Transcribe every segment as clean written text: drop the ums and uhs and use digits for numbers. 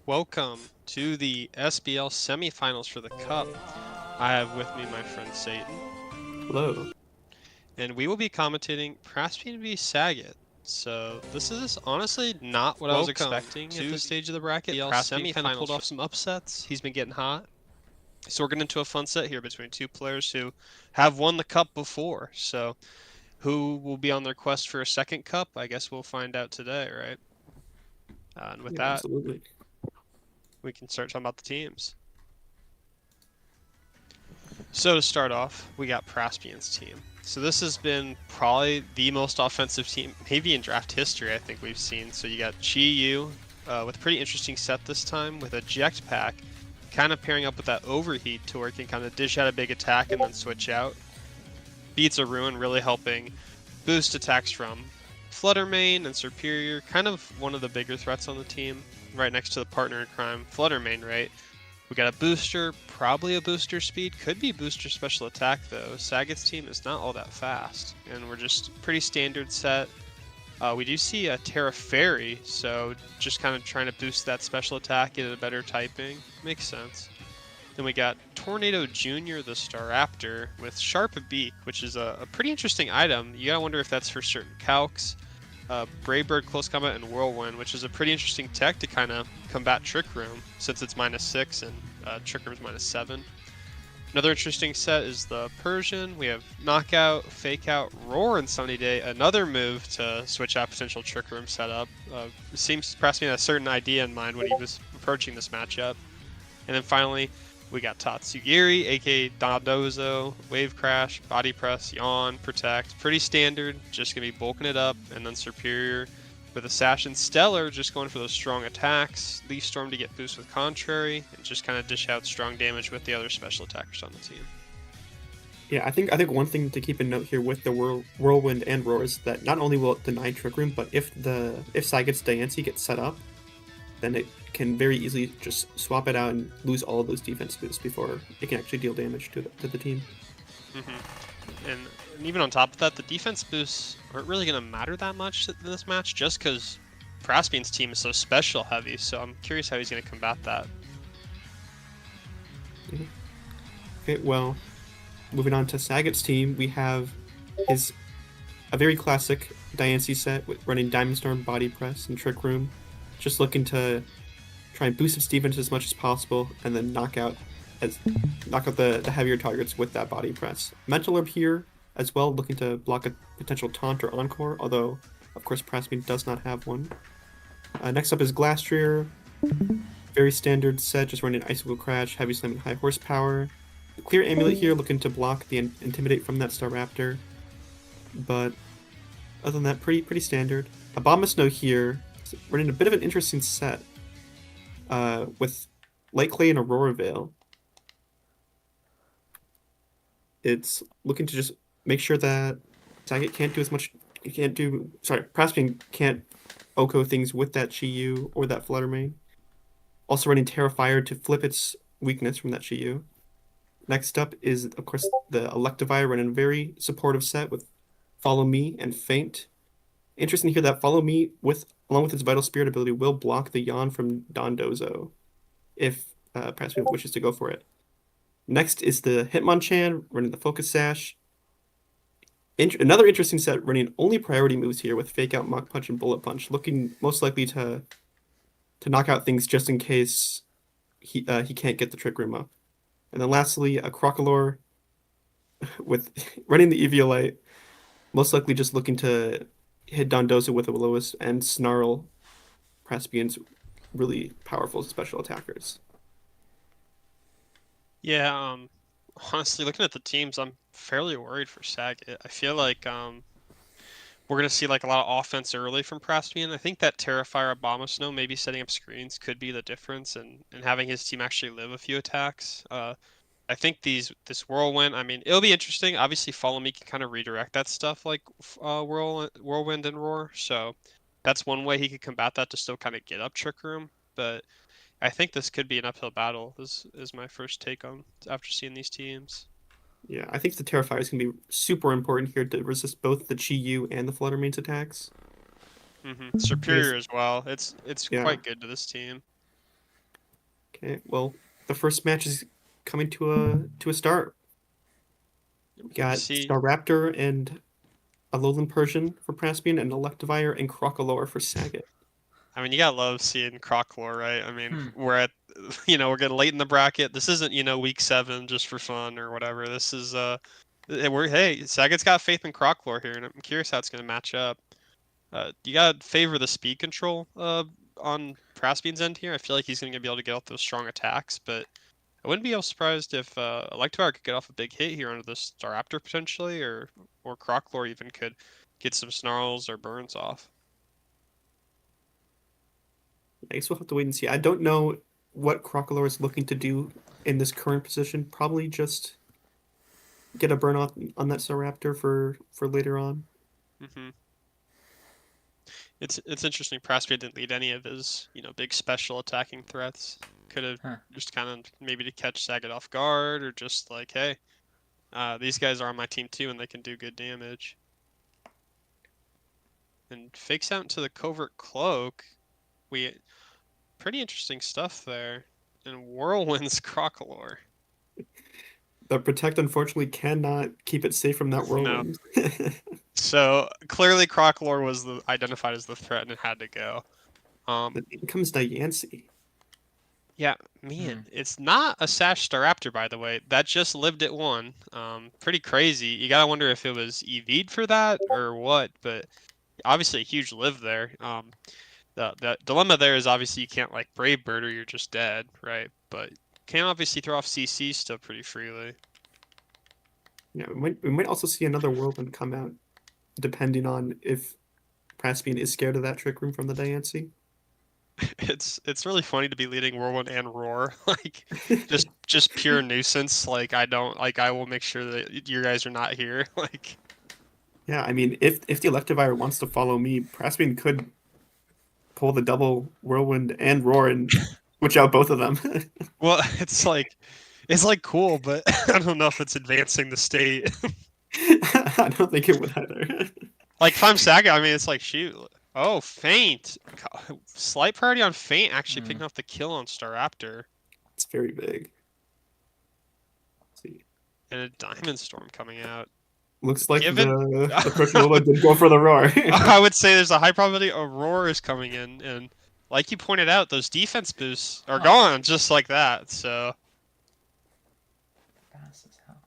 Welcome to the SBL Semifinals for the Cup. I have with me my friend Satan, Hello. and we will be commentating Praspian v Saget. So this is honestly not what I was expecting at this stage of the bracket. Praspian kind of pulled off some upsets. He's been getting hot. So we're getting into a fun set here between two players who have won the cup before. So who will be on their quest for a second cup? I guess we'll find out today, right? And with Yeah, that, absolutely. we can start talking about the teams. So to start off, we got Praspian's team. So this has been probably the most offensive team, maybe in draft history, I think we've seen. So you got Chi Yu with a pretty interesting set this time with a Eject Pack, kind of pairing up with that Overheat to where it can kind of dish out a big attack and then switch out. Beats a Ruin, really helping boost attacks from Fluttermane and Superior, kind of one of the bigger threats on the team, right next to the partner in crime, Fluttermane, right? We got a booster, probably a booster speed, could be booster special attack though. Saget's team is not all that fast, and we're just pretty standard set. We do see a Terra Fairy, so just kind of trying to boost that special attack, get a better typing. Makes sense. Then we got Tornado Jr. the Staraptor with Sharp Beak, which is a pretty interesting item. You gotta wonder if that's for certain calcs. Brave Bird Close Combat and Whirlwind, which is a pretty interesting tech to kind of combat Trick Room, since it's -6 and Trick Room's -7. Another interesting set is the Persian. We have Knockout, Fake Out, Roar, and Sunny Day. Another move to switch out potential Trick Room setup. It seems Praspian had a certain idea in mind when he was approaching this matchup. And then finally, we got Tatsugiri, aka Dondozo, Wave Crash, Body Press, Yawn, Protect. Pretty standard, just gonna be bulking it up, and then Superior with Assassin Stellar, just going for those strong attacks. Leaf Storm to get boost with Contrary, and just kind of dish out strong damage with the other special attackers on the team. Yeah, I think one thing to keep in note here with the Whirlwind and Roar is that not only will it deny Trick Room, but if Saget's Diancie gets set up, then it can very easily just swap it out and lose all of those defense boosts before it can actually deal damage to the team. And even on top of that, the defense boosts aren't really going to matter that much in this match, just because Praspian's team is so special heavy. So I'm curious how he's going to combat that. Okay, well, moving on to Saget's team, we have a very classic Diancie set with running Diamond Storm, Body Press, and Trick Room, just looking to try and boost its defense as much as possible, and then knock out the heavier targets with that Body Press. Mental Orb here as well, looking to block a potential taunt or encore, although of course Praspian does not have one. Next up is Glastrier, very standard set, just running Icicle Crash, Heavy Slam, and High Horsepower. Clear Amulet here, looking to block the Intimidate from that Staraptor, but other than that, pretty standard. Abomasnow here, running a bit of an interesting set with Light Clay and Aurora Veil. It's looking to just make sure that Saget can't do as much. Praspian can't Oko things with that Chi-Yu or that Fluttermane. Also running Terrifier to flip its weakness from that Chi-Yu. Next up is, of course, the Electivire running a very supportive set with Follow Me and Faint. Interesting to hear that Follow Me, along with its Vital Spirit ability, will block the Yawn from Dondozo if Praspian wishes to go for it. Next is the Hitmonchan running the Focus Sash. Another interesting set running only priority moves here with Fake Out, Mach Punch, and Bullet Punch, looking most likely to knock out things just in case he can't get the Trick Room up. And then lastly, a Crocolore with running the Eviolite, most likely just looking to hit Dondozo with a Will-O-Wisp and snarl Praspian's really powerful special attackers. Yeah, honestly, looking at the teams, I'm fairly worried for Saget. I feel like we're gonna see like a lot of offense early from Praspian. I think that Terrifier Abomasnow maybe setting up screens could be the difference, and having his team actually live a few attacks. I think this Whirlwind, I mean, it'll be interesting. Obviously, Follow Me can kind of redirect that stuff like Whirlwind and Roar. So that's one way he could combat that to still kind of get up Trick Room. But I think this could be an uphill battle. This is my first take on after seeing these teams. Yeah, I think the Terrifier is going to be super important here to resist both the Chi-Yu and the Fluttermane's attacks. Superior as well. It's Yeah, quite good to this team. Okay, well, the first match is coming to a start. We We got see. Staraptor and Alolan Persian for Praspian, and Electivire and Crocalor for Saget. I mean, you gotta love seeing Croclore, right? I mean, Hmm. we're at, we're getting late in the bracket. This isn't, week 7 just for fun or whatever. This is, hey, Saget's got faith in Croclore here, and I'm curious how it's gonna match up. You gotta favor the speed control, on Praspian's end here. I feel like he's gonna be able to get off those strong attacks, but I wouldn't be surprised if, Electivire could get off a big hit here onto this Staraptor potentially, or Croclore even could get some snarls or burns off. I guess we'll have to wait and see. I don't know what Crocalor is looking to do in this current position. Probably just get a burn off on that Staraptor for later on. Hmm. It's interesting. Praspian didn't lead any of his, big special attacking threats. Could have Huh. just kind of maybe to catch Saget off guard, or just like, hey, these guys are on my team too, and they can do good damage. And fakes out into the covert cloak. Pretty interesting stuff there. And whirlwinds Crocalor. The Protect unfortunately cannot keep it safe from that No. whirlwind. So clearly Crocalor was identified as the threat and it had to go. Then in comes Diancie. Yeah, man, it's not a Sash Staraptor, by the way. That just lived at 1. Pretty crazy. You gotta wonder if it was EV'd for that or what, but obviously a huge live there. The dilemma there is obviously you can't like Brave Bird or you're just dead, right? But can obviously throw off CC still pretty freely. Yeah, we might also see another whirlwind come out, depending on if Praspian is scared of that Trick Room from the Diancie. It's really funny to be leading Whirlwind and Roar, like just pure nuisance. Like I will make sure that you guys are not here. Like Yeah, I mean, if the Electivire wants to follow me, Praspian could pull the double Whirlwind and Roar and switch out both of them. well, it's like cool, but I don't know if it's advancing the state. I don't think it would either. Like if I'm Saga, I mean it's like shoot. Oh, Feint. Slight priority on Feint actually picking off the kill on Staraptor. It's very big. Let's see. And a Diamond Storm coming out. Looks like Given- the Persianola did go for the Roar. I would say there's a high probability Aurora is coming in, and like you pointed out, those defense boosts are gone just like that. So Fast as hell.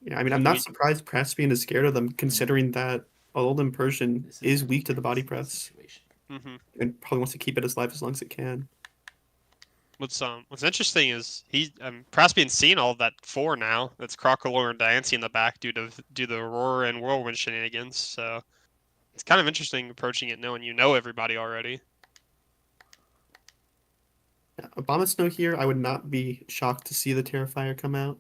Yeah, I mean, I'm not surprised Praspian is scared of them, considering that Alolan Persian This is a weak to the body crazy press situation. and probably wants to keep it as long as it can. what's interesting is Praspian's seen all of that 4 now. That's Crocalor and Diancie in the back due to the Aurora and Whirlwind shenanigans. So it's kind of interesting approaching it knowing you know everybody already. Yeah, Abomasnow here, I would not be shocked to see the Terrifier come out.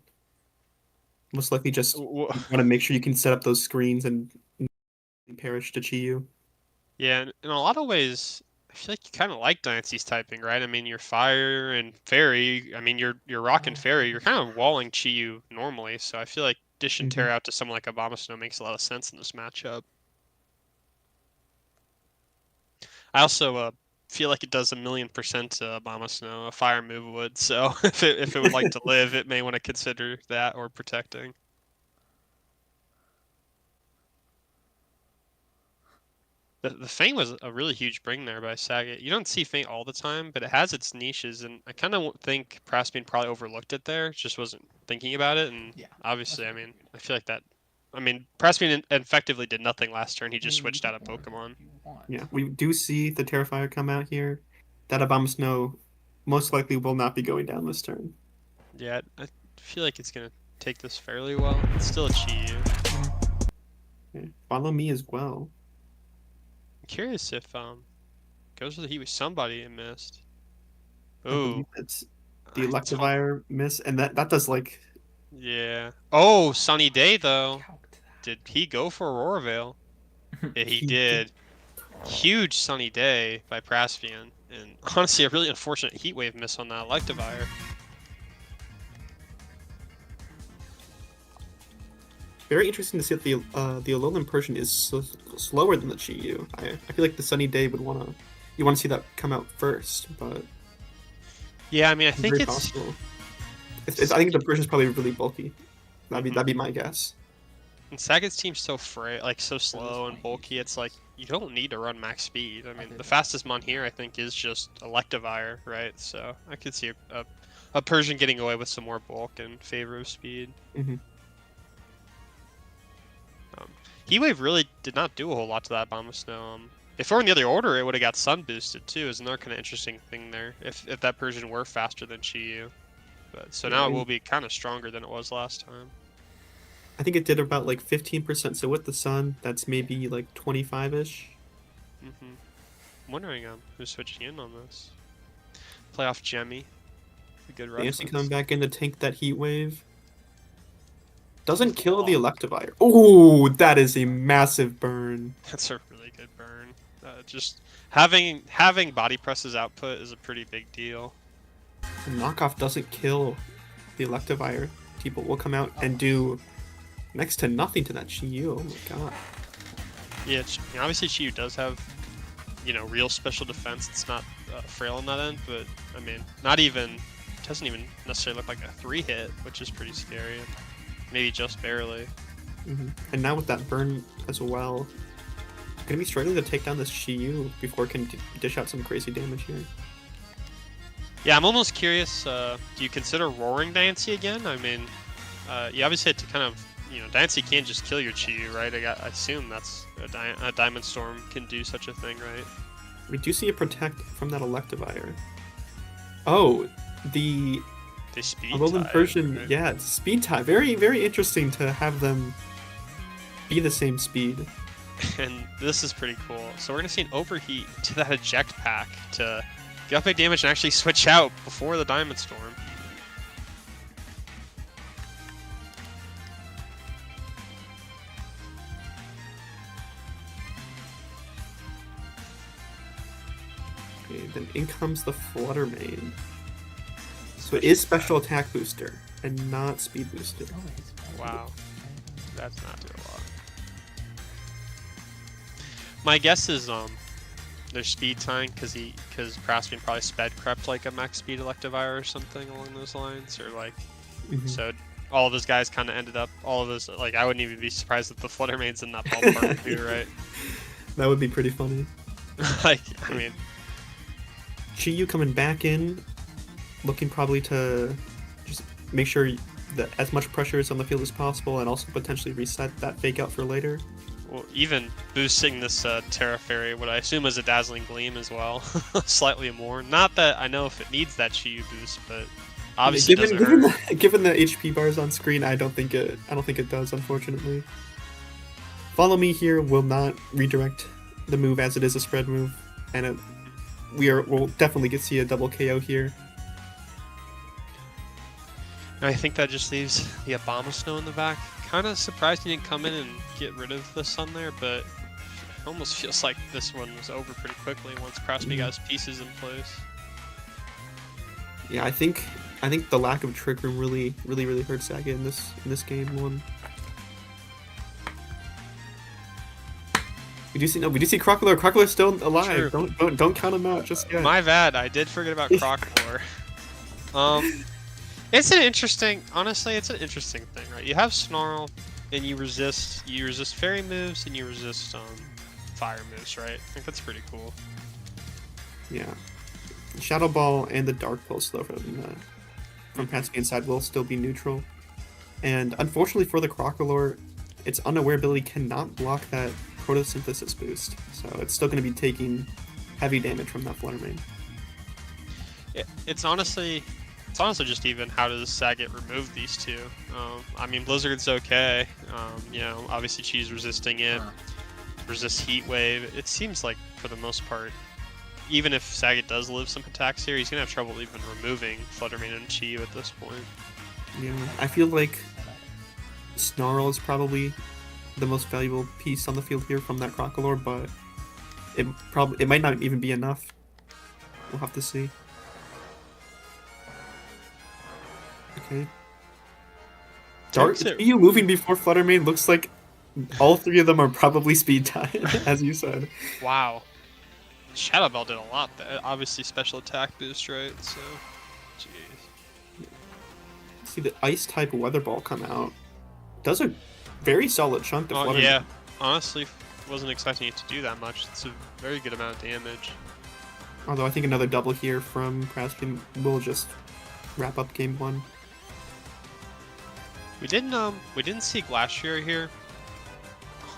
Most likely just want to make sure you can set up those screens and perish to Chiyu. Yeah, in a lot of ways, I feel like you kind of like Diancie's typing, right? I mean, you're Fire and Fairy. I mean, you're Rock and Fairy. You're kind of walling Chiyu normally, so I feel like dishing Terra out to someone like Abomasnow makes a lot of sense in this matchup. I also feel like it does 1,000,000% to Abomasnow. A Fire move would, so if it would like to live, it may want to consider that or protecting. The Feint was a really huge bring there by Saget. You don't see Feint all the time, but it has its niches, and I kind of think Praspian probably overlooked it there, just wasn't thinking about it, and obviously, I mean, I feel like that... I mean, Praspian effectively did nothing last turn, he just switched out a Pokemon. Yeah, we do see the Terrifier come out here. That Abomasnow most likely will not be going down this turn. Yeah, I feel like it's going to take this fairly well. It's still a Chi-Yu. Okay. Follow me as well. Curious if goes with the heat with somebody it missed. Ooh, it's the Electivire miss, and that does like. Yeah. Oh, Sunny Day though. Did he go for Aurora Veil? Yeah, he did. Huge Sunny Day by Praspian, and honestly a really unfortunate Heat Wave miss on that Electivire. Very interesting to see that the Alolan Persian is so slower than the Chi-Yu. I feel like the Sunny Day would you want to see that come out first, but Yeah, I mean, I It's think very it's. possible. I think the Persian's probably really bulky. Mhm. That'd be my guess. And Saget's team's so like so slow and bulky. It's like you don't need to run max speed. I mean, the fastest mon here I think is just Electivire, right? So I could see a Persian getting away with some more bulk in favor of speed. Hmm. Um, Heatwave really did not do a whole lot to that Abomasnow. If it were in the other order, it would have got sun boosted too. Is another kind of interesting thing there. If that Persian were faster than Chiyu, but so Yeah, now it will be kind of stronger than it was last time. I think it did about like 15%. So with the sun, that's maybe like 25-ish. I'm wondering who's switching in on this. Playoff Jemmy, a good Fancy reference. coming back in to tank that heat wave. Doesn't That's kill the long. Electivire. Oh, that is a massive burn. That's a really good burn. Just having body presses output is a pretty big deal. The knockoff doesn't kill the Electivire. People will come out and do next to nothing to that Chiyu. Oh my god. Yeah, obviously Chiyu does have, real special defense. It's not frail on that end, but I mean, doesn't even necessarily look like a 3-hit, which is pretty scary. Maybe just barely. And now with that burn as well, gonna be struggling to take down this Chiyu before it can dish out some crazy damage here. Yeah, I'm almost curious. Do you consider roaring Dancy again? I mean, you obviously had to kind of, Dancy can't just kill your Chiyu, right? I assume that's a Diamond Storm can do such a thing, right? We do see a protect from that Electivire. Oh, the They speed Alolan tie, Persian, right? yeah, it's speed tie. Very, very interesting to have them be the same speed. And this is pretty cool. So we're gonna see an overheat to that eject pack to get up big damage and actually switch out before the Diamond Storm. Okay, then in comes the Flutter Mane. So it is special attack booster and not speed boosted. Wow, that's not doing a lot. My guess is they're speed tying because Praspian probably sped crept like a max speed Electivire or something along those lines, or like so all of his guys kind of ended up like I wouldn't even be surprised if the Flutter Mane's in that ballpark too, right? That would be pretty funny. Like I mean, Chiyu coming back in, looking probably to just make sure that as much pressure is on the field as possible and also potentially reset that fake out for later. well, even boosting this Terra Fairy, what I assume is a Dazzling Gleam as well, slightly more. Not that I know if it needs that Chiyu boost, but obviously given, doesn't given hurt. the, given the HP bars on screen, I don't think it does, unfortunately. Follow Me here will not redirect the move as it is a spread move, and we'll definitely see a double KO here. I think that just leaves the Abomasnow in the back. Kind of surprised he didn't come in and get rid of the sun there, but it almost feels like this one was over pretty quickly once Praspian got his pieces in place. Yeah, I think the lack of Trick Room really hurt Saga in this game one. We do see Crocodile. Crocodile's still alive. True. Don't count him out just yet. My bad, I did forget about Crocodile. It's an interesting thing, right? You have Snarl, and you resist fairy moves, and you resist fire moves, right? I think that's pretty cool. Yeah, Shadow Ball and the Dark Pulse though from Praspian's side will still be neutral, and unfortunately for the Crocodile, its unaware ability cannot block that photosynthesis boost, so it's still going to be taking heavy damage from that Flutter Mane. It's honestly just even how does Saget remove these two? I mean, Blizzard's okay. Obviously Chi's resisting it, resist Heat Wave. It seems like for the most part, even if Saget does live some attacks here, he's gonna have trouble even removing Flutter Mane and Chi at this point. Yeah, I feel like Snarl is probably the most valuable piece on the field here from that Crocodile, but it might not even be enough. We'll have to see. Okay. You moving before Flutter Mane looks like all three of them are probably speed tied, as you said. Wow. Shadow Ball did a lot. Obviously special attack boost, right? So Jeez. See the ice type weather ball come out. Does a very solid chunk to Oh Flutter. yeah, honestly, wasn't expecting it to do that much. It's a very good amount of damage. Although I think another double here from Praspian will just wrap up game 1. We didn't see Glacier here.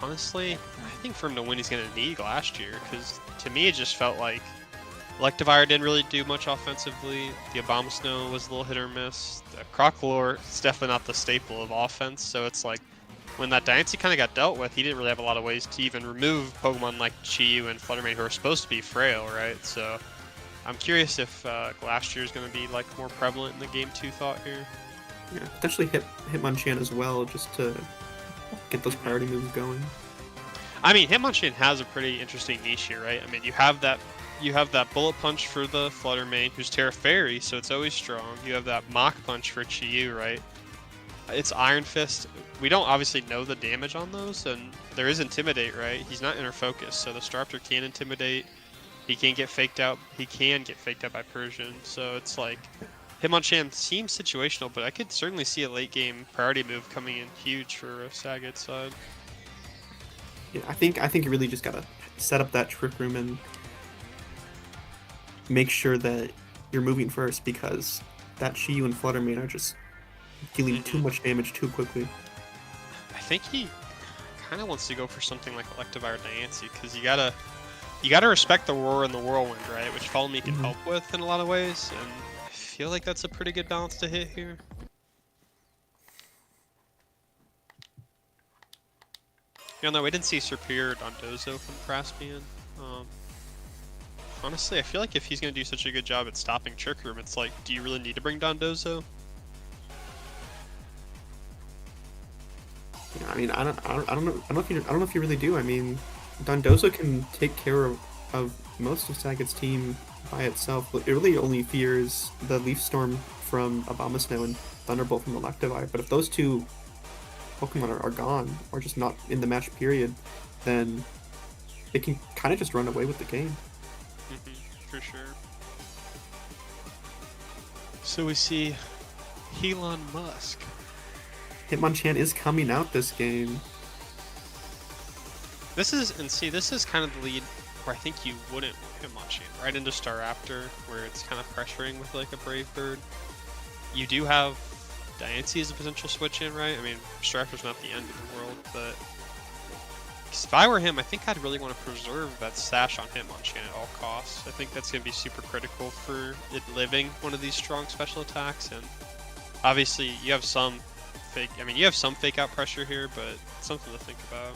Honestly, I think for him to win, he's gonna need Glacier because to me it just felt like Electivire didn't really do much offensively. The Abomasnow was a little hit or miss. The Crocalor is definitely not the staple of offense, so it's like when that Diancie kind of got dealt with, he didn't really have a lot of ways to even remove Pokemon like Chi-Yu and Fluttermane who are supposed to be frail, right? So I'm curious if Glacier is going to be like more prevalent in the game 2 thought here. Yeah, potentially Hitmonchan as well, just to get those priority moves going. I mean, Hitmonchan has a pretty interesting niche here, right? I mean, you have that Bullet Punch for the Fluttermane, who's Terra Fairy, so it's always strong. You have that Mach Punch for Chi-Yu, right? It's Iron Fist. We don't obviously know the damage on those, and there is Intimidate, right? He's not Inner Focus, so the Staraptor can Intimidate. He can get faked out. He can get faked out by Persian, so it's like Hitmonchan seems situational, but I could certainly see a late game priority move coming in huge for Saget's side. Yeah, I think you really just gotta set up that Trick Room and make sure that you're moving first, because that Chi-Yu and Fluttermane are just dealing too much damage too quickly. I think he kind of wants to go for something like Electivire Diancie, because you gotta respect the Roar and the Whirlwind, right? Which Follow Me can help with in a lot of ways, and I feel like that's a pretty good balance to hit here. Even though we didn't see Serperior or Dondozo from Praspian. Honestly, I feel like if he's going to do such a good job at stopping Trick Room, it's like, do you really need to bring Dondozo? Yeah, I mean, I don't know if you really do. I mean, Dondozo can take care of most of Saget's team by itself. It really only fears the Leaf Storm from Abomasnow and Thunderbolt from Electivire. But if those two Pokemon are gone, or just not in the match period, then it can kind of just run away with the game. For sure. So we see Elon Musk. Hitmonchan is coming out this game. This is kind of the lead where I think you wouldn't want Hitmonchan right into Staraptor, where it's kind of pressuring with like a Brave Bird. You do have Diancie as a potential switch in, right? I mean, Staraptor's not the end of the world, but if I were him, I think I'd really want to preserve that Sash on Hitmonchan at all costs. I think that's going to be super critical for it living one of these strong special attacks, and obviously you have some fake out pressure here, but it's something to think about.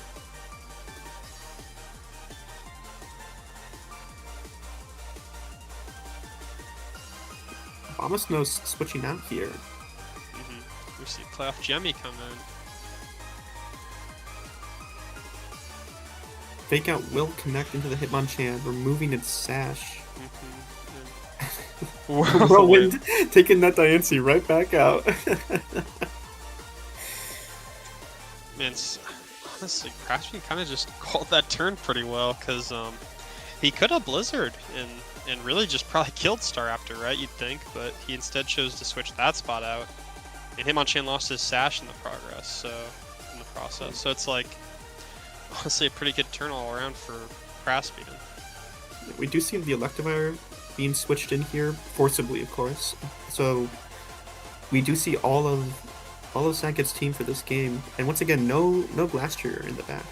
Abomasnow's switching out here. We see Playoff Jemmy come in. Fake Out will connect into the Hitmonchan, removing its Sash. Whirlwind taking that Diancie right back out. Man, honestly, Praspian kind of just called that turn pretty well, because he could have Blizzard and really just probably killed Staraptor, right? You'd think, but he instead chose to switch that spot out. And Hitmonchan lost his Sash in the process, so it's like, honestly, a pretty good turn all around for Praspian. We do see the Electivire being switched in here, forcibly, of course. So we do see all of Saget's team for this game, and once again, no Glacier in the back.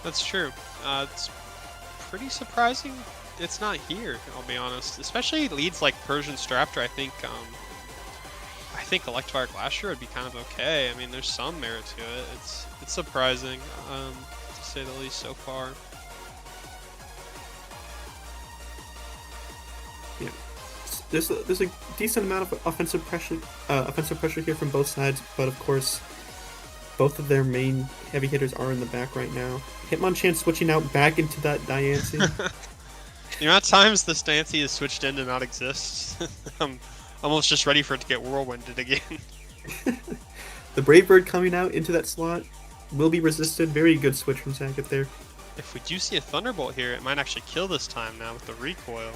That's true. It's pretty surprising it's not here, I'll be honest. Especially leads like Persian Staraptor, I think Electivire Glacier would be kind of okay. I mean, there's some merit to it. It's surprising, to say the least, so far. Yeah, there's a decent amount of offensive pressure here from both sides, but of course, both of their main heavy hitters are in the back right now. Hitmonchan switching out back into that Diancie. The amount of times this Diancie is switched in to not exist, I'm almost just ready for it to get Whirlwinded again. The Brave Bird coming out into that slot will be resisted. Very good switch from Saget there. if we do see a Thunderbolt here, it might actually kill this time now with the recoil.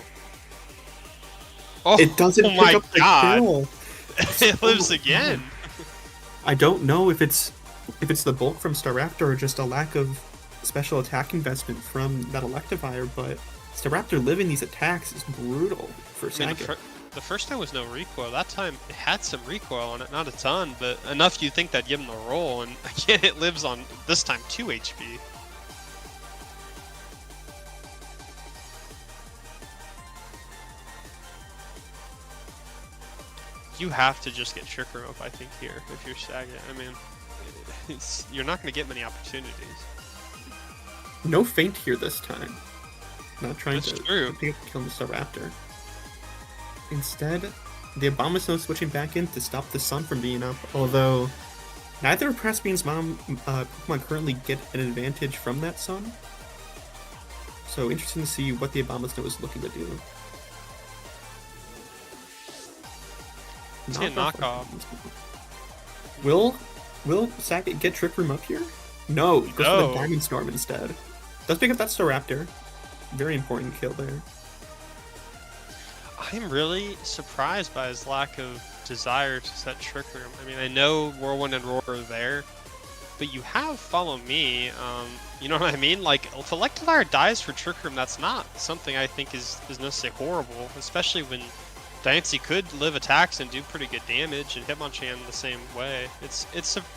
Oh, It doesn't pick my up the god! kill. It lives again. I don't know if it's the bulk from Staraptor or just a lack of special attack investment from that Electivire, but Staraptor living these attacks is brutal for I mean, Saget. the first time was no recoil. That time it had some recoil on it, not a ton, but enough you'd think that'd give him the roll. And again, it lives on this time 2 HP. You have to just get Trick Room up, I think, here if you're Saget. I mean, you're not going to get many opportunities. No feint here this time. Not trying That's to true. pick up the kill on the Staraptor. Instead, the Abomasnow switching back in to stop the Sun from being up, although neither of Praspian's Pokemon currently get an advantage from that Sun. So interesting to see what the Abomasnow is looking to do. It's a knockoff. Will Saget get Trick Room up here? No, he goes for No. the Diamond Storm instead. Does pick up that Staraptor. Very important kill there. I'm really surprised by his lack of desire to set Trick Room. I mean, I know Whirlwind and Roar are there, but you have Follow Me. You know what I mean? Like, if Electivire dies for Trick Room, that's not something I think is necessarily horrible, especially when Diancie could live attacks and do pretty good damage, and Hitmonchan the same way.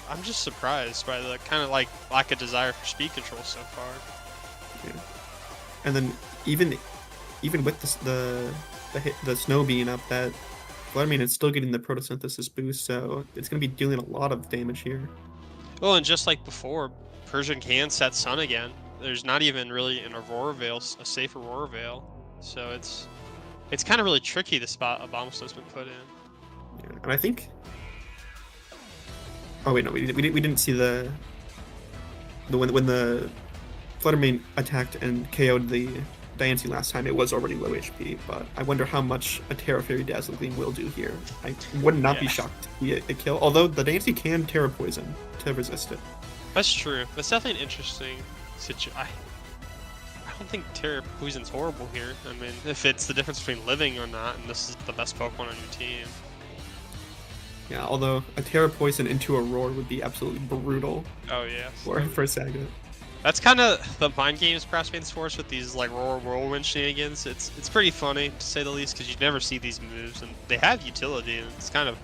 I'm just surprised by the kind of like lack of desire for speed control so far. Yeah. And then even with the snow being up, that Fluttermane is still getting the photosynthesis boost, so it's going to be dealing a lot of damage here. Well, and just like before, Persian can set Sun again. There's not even really an Aurora Veil, a safe Aurora Veil, so it's kind of really tricky the spot Abomasnow's been put in. Yeah. And I think. Oh wait, no, we didn't see the when the Fluttermane attacked and KO'd the Diancie last time. It was already low HP, but I wonder how much a Terra Fairy Dazzling Gleam will do here. I would not be shocked to see a kill, although the Diancie can Terra Poison to resist it. That's true. That's definitely an interesting situation. I don't think Terra Poison's horrible here. I mean, if it's the difference between living or not, and this is the best Pokemon on your team. Yeah, although a Terra Poison into a Roar would be absolutely brutal. Oh yeah. For Saga. That's kind of the mind games Praspian's force with these like Roar Whirlwind shenanigans. It's pretty funny to say the least because you never see these moves, and they have utility. And it's kind of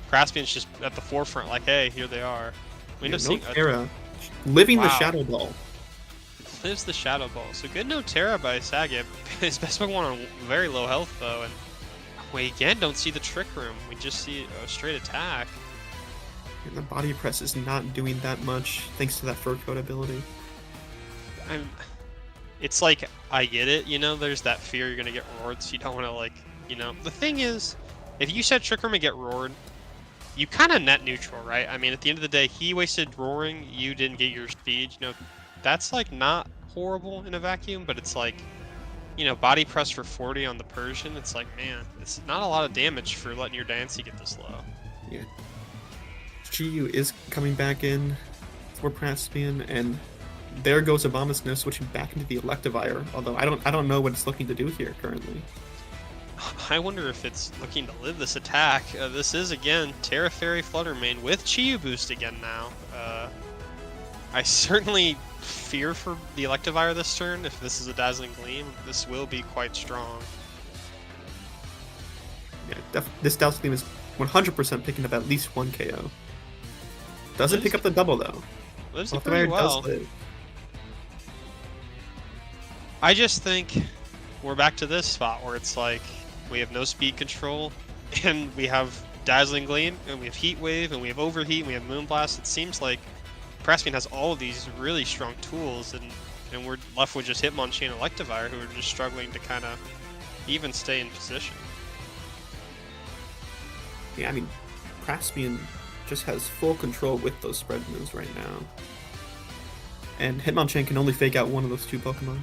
Praspian's just at the forefront, like, hey, here they are. We end up seeing Terra living the Shadow Ball. Lives the Shadow Ball. So good no Terra by Saget. His best Pokemon on very low health though, and we again don't see the Trick Room. We just see a straight attack. And the Body Press is not doing that much thanks to that Fur Coat ability. It's like, I get it, you know, there's that fear you're gonna get roared, so you don't want to, like, you know. The thing is, if you set Trick Room and get roared, you kind of net neutral, right? I mean, at the end of the day, he wasted roaring, you didn't get your speed, you know. That's, like, not horrible in a vacuum, but it's like, you know, Body Press for 40 on the Persian, it's like, man, it's not a lot of damage for letting your Diancie get this low. Yeah. Chiyu is coming back in for Praspian, and there goes Abomasnow switching back into the Electivire, although I don't know what it's looking to do here currently. I wonder if it's looking to live this attack. This is, again, Terra Fairy Fluttermane with Chiyu boost again now. I certainly fear for the Electivire this turn. If this is a Dazzling Gleam, this will be quite strong. Yeah, this Dazzling Gleam is 100% picking up at least one KO. Doesn't pick up the double, though. Lives it pretty well. I just think we're back to this spot where it's like we have no speed control, and we have Dazzling Gleam, and we have Heat Wave, and we have Overheat, and we have Moonblast. It seems like Praspian has all of these really strong tools, and we're left with just Hitmonchan and Electivire, who are just struggling to kind of even stay in position. Yeah, I mean, Praspian just has full control with those spread moves right now. And Hitmonchan can only fake out one of those two Pokemon.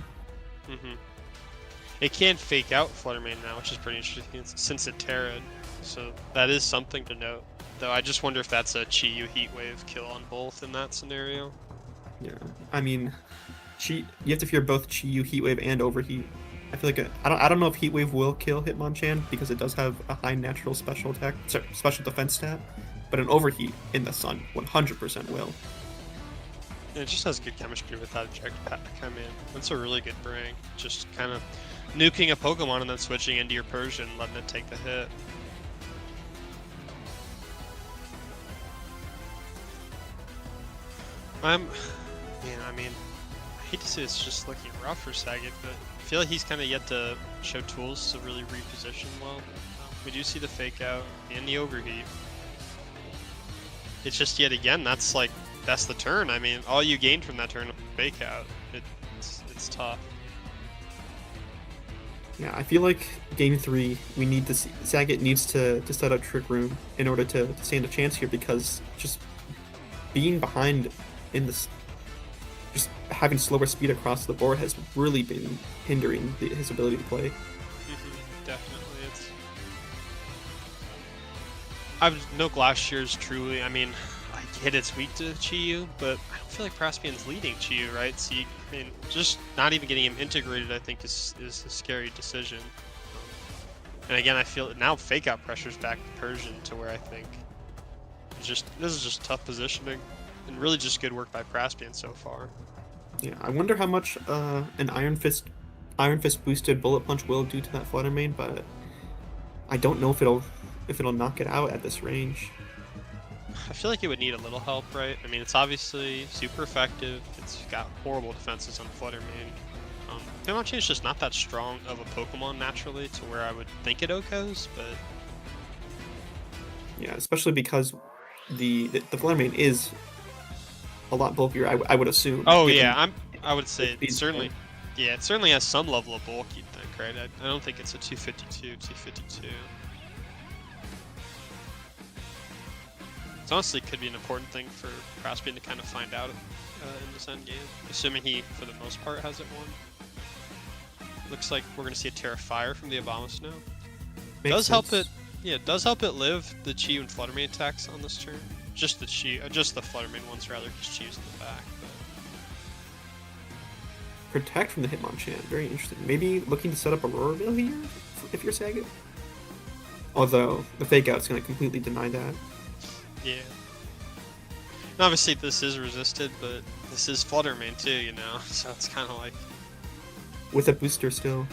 It can fake out Fluttermane now, which is pretty interesting since it Terra'd. So that is something to note. Though I just wonder if that's a Chiyu Heat Wave kill on both in that scenario. Yeah, I mean, You have to fear both Chi-Yu, Heat Wave, and Overheat. I feel like I don't know if Heat Wave will kill Hitmonchan because it does have a high natural special attack, sorry, special defense stat, but an Overheat in the sun 100% will. And it just has good chemistry with that eject pack. I mean, that's a really good bring. Just kind of nuking a Pokemon and then switching into your Persian, letting it take the hit. I mean, I hate to say it's just looking rough for Saget, but I feel like he's kind of yet to show tools to really reposition well. We do see the fake out and the overheat. It's just yet again, that's the turn. I mean, all you gained from that turn was fake out. It's tough. Yeah, I feel like game 3, we need to see, Saget needs to set up Trick Room in order to stand a chance here, because just being behind in this, just having slower speed across the board has really been hindering his ability to play. Definitely, I know last year's truly. I mean, I get it's weak to Chi-Yu, but I don't feel like Praspian's leading Chi-Yu, right? So just not even getting him integrated, I think, is a scary decision. And again, I feel now fake out pressure's back to Persian to where I think this is just tough positioning and really just good work by Praspian so far. Yeah, I wonder how much an Iron Fist boosted Bullet Punch will do to that Flutter Mane, but I don't know if it'll knock it out at this range. I feel like it would need a little help, right? I mean, it's obviously super effective. It's got horrible defenses on Flutter Mane. Hitmonchan is just not that strong of a Pokemon naturally to where I would think it OHKOs, but yeah, especially because the Flutter Mane is a lot bulkier, I would assume. Oh yeah, I would say it certainly. Point. Yeah, it certainly has some level of bulk, you'd think, right? I don't think it's a 252. It honestly could be an important thing for Praspian to kind of find out in this end game, assuming he, for the most part, has it won. Looks like we're going to see a Terra Fire from the Abomasnow. Does help it live the Chi and Flutter Mane attacks on this turn. Just the Flutter Mane ones rather, because Chi's in the back. But... Protect from the Hitmonchan, very interesting. Maybe looking to set up Aurora Veil here if you're Saget. Although the fake out's going to completely deny that. Yeah. And obviously this is resisted, but this is Flutter Mane too, you know, so it's kind of like... With a booster still.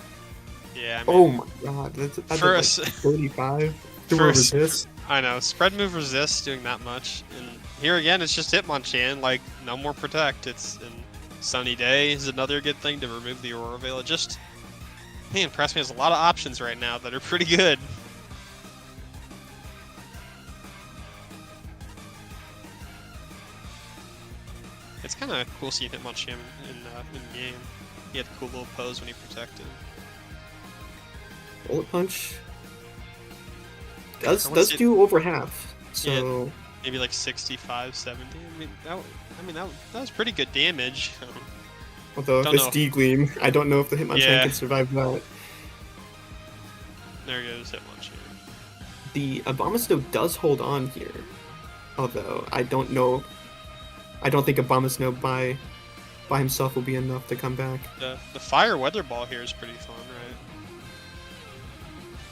Yeah, I mean, oh my god, that's for like 35 to resist. I know, spread move resist doing that much, and here again it's just Hitmonchan, like, no more protect. It's in Sunny Day is another good thing to remove the Aurora Veil. It just, man, Praspian has a lot of options right now that are pretty good. It's kind of cool seeing Hitmonchan in game. He had a cool little pose when he protected. Bullet Punch does do over half, so yeah, maybe like 65, 70. I mean that was pretty good damage. Although if it's D-Gleam, I don't know if the Hitmonchan can survive that. There goes Hitmonchan. The Abomasnow does hold on here, although I don't think Abomasnow by himself will be enough to come back. The Fire Weather Ball here is pretty fun, right?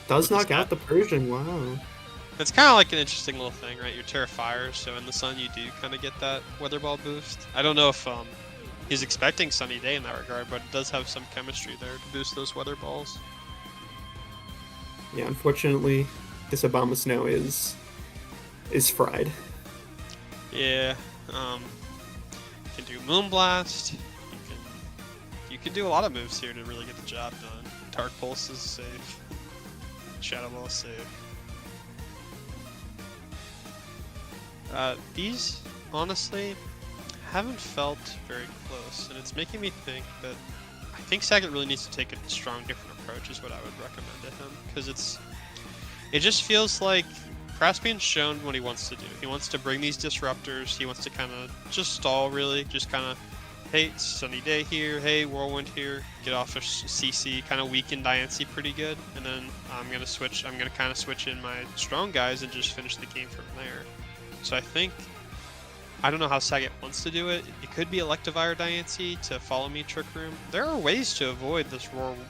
Does knock out the Persian, wow. It's kind of like an interesting little thing, right? Your Terra Fire, so in the sun you do kind of get that Weather Ball boost. I don't know if he's expecting Sunny Day in that regard, but it does have some chemistry there to boost those Weather Balls. Yeah, unfortunately, this Abomasnow is fried. Yeah, you can do Moonblast. You can do a lot of moves here to really get the job done. Dark Pulse is safe. Shadow Ball is safe. These, honestly, haven't felt very close, and it's making me think that I think Saget really needs to take a strong, different approach is what I would recommend to him, because it just feels like Praspian's shown what he wants to do. He wants to bring these disruptors, he wants to kind of just stall, really, just kind of, hey, Sunny Day here, hey, Whirlwind here, get off of CC, kind of weaken Diancie pretty good, and then I'm going to kind of switch in my strong guys and just finish the game from there. So I think I don't know how Saget wants to do it. It could be Electivire Diancie to follow me Trick Room. There are ways to avoid this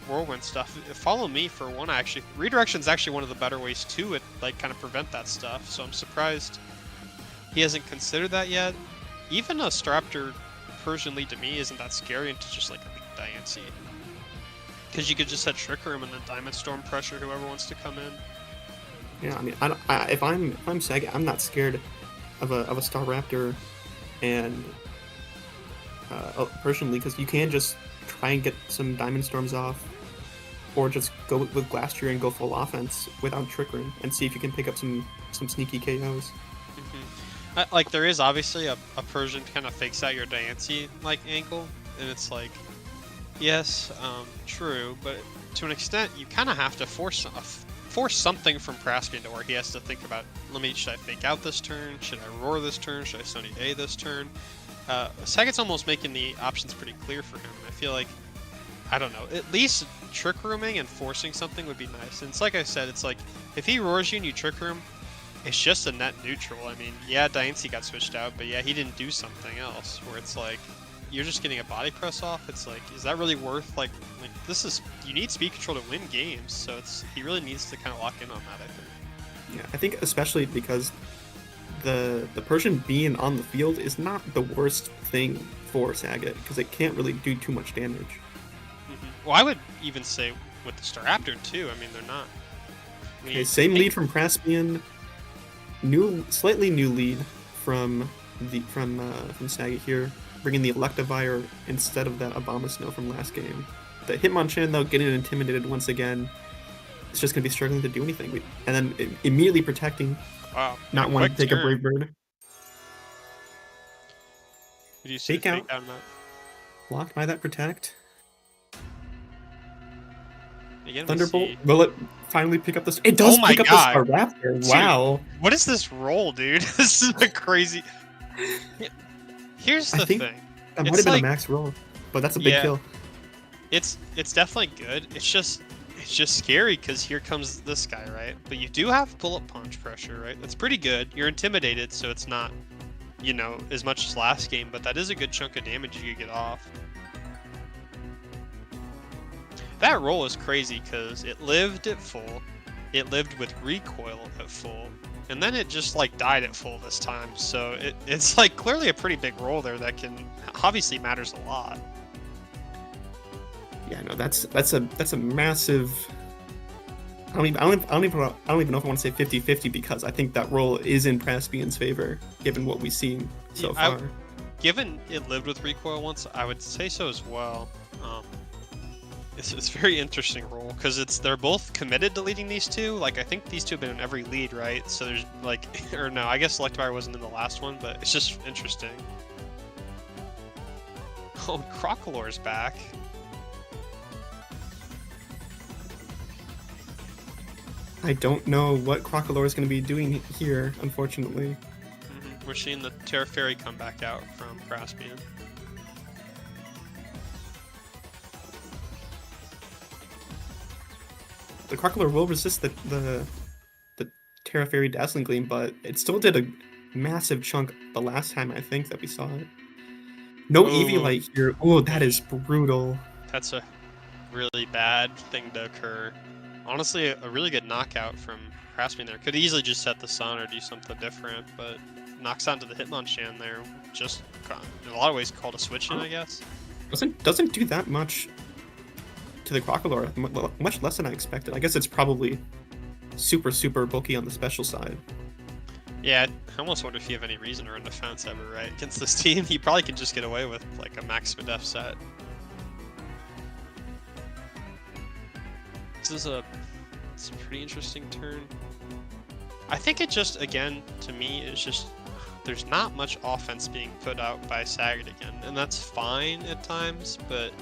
whirlwind stuff. Follow me for one, actually. Redirection is actually one of the better ways to it, like kind of prevent that stuff. So I'm surprised he hasn't considered that yet. Even a Staraptor Persian lead to me isn't that scary into just like a Diancie. Because you could just set Trick Room and then Diamond Storm pressure whoever wants to come in. Yeah, I mean, if I'm Saget, I'm not scared of a Staraptor and personally, because you can just try and get some Diamond Storms off, or just go with Glastrier and go full offense without Trick Room and see if you can pick up some sneaky KOs. Like there is obviously a Persian kind of fakes out your Diancie like angle, and it's like, yes, true, but to an extent you kind of have to force something from Praspian to where he has to think about, should I fake out this turn? Should I roar this turn? Should I Sony A this turn? Saget's almost making the options pretty clear for him. I feel like, I don't know, at least Trick Rooming and forcing something would be nice. And it's like I said, it's like, if he roars you and you Trick Room, it's just a net neutral. I mean, yeah, Diancie got switched out, but yeah, he didn't do something else where it's like, you're just getting a body press off. It's like, is that really worth, like this is, you need speed control to win games, so he really needs to kind of lock in on that, I think. Yeah, I think especially because the Persian being on the field is not the worst thing for Saget, because it can't really do too much damage. Well, I would even say with the Staraptor too, I mean, they're not. Okay, same lead from Praspian, slightly new lead from Saget here, bringing the Electivire instead of that Abomasnow from last game. The Hitmonchan, though, getting intimidated once again. It's just going to be struggling to do anything. And then immediately protecting. Wow. Not wanting to take a Brave Bird. Did you see fake out? On that? Blocked by that Protect. Again, Thunderbolt. Will it finally pick up this? It does pick up the Staraptor. Wow. Dude, what is this roll, dude? This is a crazy... Here's the thing. That might have been a max roll, but that's a big kill. It's definitely good. It's just scary because here comes this guy, right? But you do have bullet punch pressure, right? That's pretty good. You're intimidated, so it's not, as much as last game, but that is a good chunk of damage you could get off. That roll is crazy because it lived at full, it lived with recoil at full, and then it just like died at full this time. So it's like clearly a pretty big roll there that can obviously matters a lot. Yeah, no, that's a massive. I don't even know if I want to say 50-50 because I think that roll is in Praspian's favor given what we've seen so far. Given it lived with recoil once, I would say so as well. It's a very interesting role because they're both committed to leading these two. Like I think these two have been in every lead, right? So there's like, or no, I guess Electivire wasn't in the last one, but it's just interesting. Oh, Crocolore's back. I don't know what Crocolore is going to be doing here, unfortunately. We're seeing the Terra Fairy come back out from Praspian. The Crocolore will resist the Terra Fairy Dazzling Gleam, but it still did a massive chunk the last time I think that we saw it. No Eviolite here. Oh, that is brutal. That's a really bad thing to occur. Honestly, a really good knockout from Praspian there. Could easily just set the Sun or do something different, but knocks onto the Hitmonchan there. Just in a lot of ways called a switch in, I guess. Doesn't do that much to the Crocolore. Much less than I expected. I guess it's probably super bulky on the special side. Yeah, I almost wonder if you have any reason to run defense ever, right? Against this team, you probably can just get away with like a max def set. It's a pretty interesting turn. I think it just, again, to me, it's just there's not much offense being put out by Saget again, and that's fine at times, but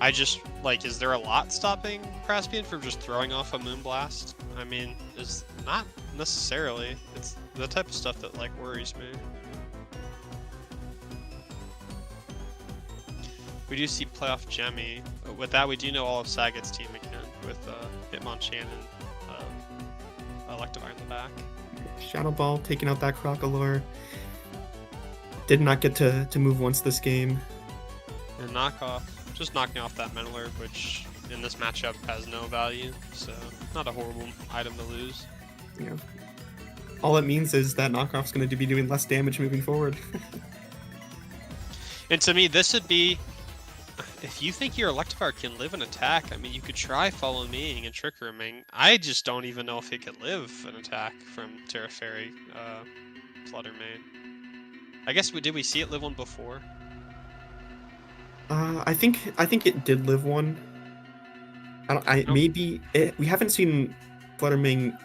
I just, like, is there a lot stopping Praspian from just throwing off a Moonblast? I mean, is not necessarily. It's the type of stuff that, like, worries me. We do see Playoff Jemmy. With that, we do know all of Saget's team again, with Hitmonchan and Electivire in the back. Shadow Ball taking out that Crocolore. Did not get to move once this game. And knockoff, just knocking off that Meddler, which in this matchup has no value, so not a horrible item to lose. Yeah. All it means is that knockoff's going to be doing less damage moving forward. And to me, this would be, if you think your Electivire can live an attack, I mean, you could try Follow Meing and Trick Rooming. I just don't even know if it could live an attack from Terra Fairy Flutter Mane. I guess did we see it live one before? I think it did live one. Maybe we haven't seen Flutter Mane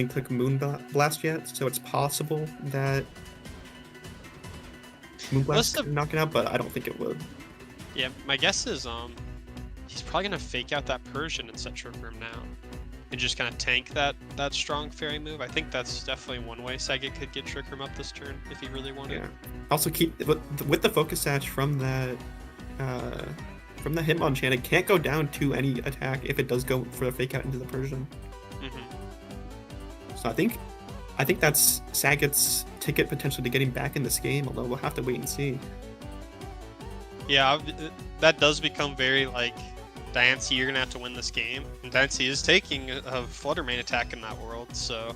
click Moon Blast yet, so it's possible that Moon Blast could knock it out, but I don't think it would. Yeah, my guess is he's probably gonna fake out that Persian and set Trick Room now, and just kind of tank that strong fairy move. I think that's definitely one way Saget could get Trick Room up this turn if he really wanted. Yeah. Also keep with the focus sash from that Hitmonchan, it can't go down to any attack if it does go for a fake out into the Persian. So I think that's Saget's ticket potentially to getting back in this game, although we'll have to wait and see. Yeah, that does become very like, Diancie, you're gonna have to win this game. And Diancie is taking a Flutter Mane attack in that world, so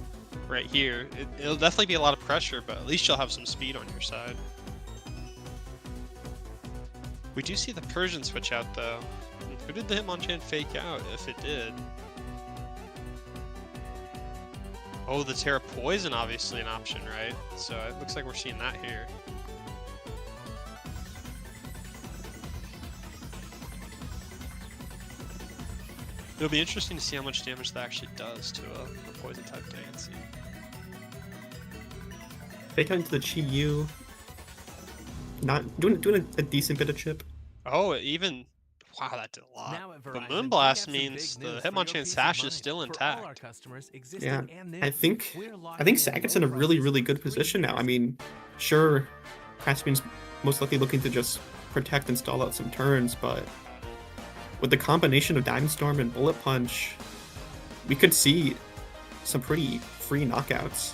right here, it'll definitely be a lot of pressure, but at least you'll have some speed on your side. We do see the Persian switch out though. Who did the Hitmonchan fake out, if it did? Oh, the Terra Poison obviously an option, right? So it looks like we're seeing that here. It'll be interesting to see how much damage that actually does to a poison type Diancie. Fake out into the Chi-Yu. Not doing a decent bit of chip. Oh, even wow, that did a lot. But Moonblast means the Hitmonchan sash is still intact. Yeah, I think Saget's in a really good position now. I mean, sure, Praspian's most likely looking to just protect and stall out some turns, but with the combination of Diamond Storm and Bullet Punch, we could see some pretty free knockouts.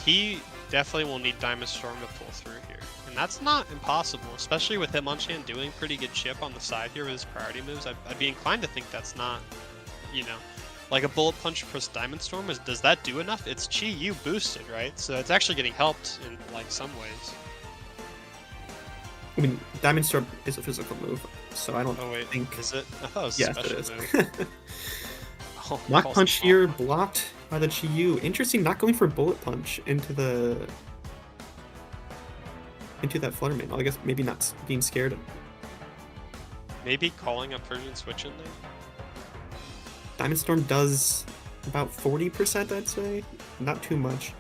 He definitely will need Diamond Storm to pull through here. And that's not impossible, especially with Hitmonchan doing pretty good chip on the side here with his priority moves. I'd be inclined to think that's not, you know, like a Bullet Punch plus Diamond Storm. Does that do enough? It's Chi-Yu boosted, right? So it's actually getting helped in like some ways. I mean, Diamond Storm is a physical move, so I don't think... Is it? I thought it was yes, a special it is. move. Knock Punch here, blocked by the Chi-Yu. Interesting, not going for Bullet Punch into that Flutter Mane. Well, I guess maybe not being scared. Maybe calling a Persian switch in there? Diamond Storm does about 40%, I'd say. Not too much.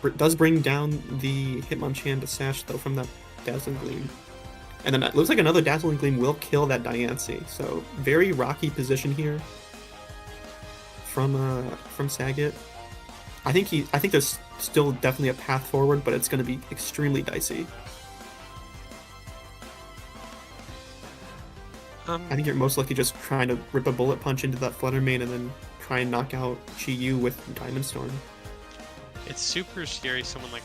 It does bring down the Hitmonchan to sash, though, from that Dazzling Gleam. And then it looks like another Dazzling Gleam will kill that Diancie. So, very rocky position here from Saget. I think there's still definitely a path forward, but it's going to be extremely dicey. I think you're most likely just trying to rip a Bullet Punch into that Flutter Mane and then try and knock out Chi-Yu with Diamond Storm. It's super scary, someone like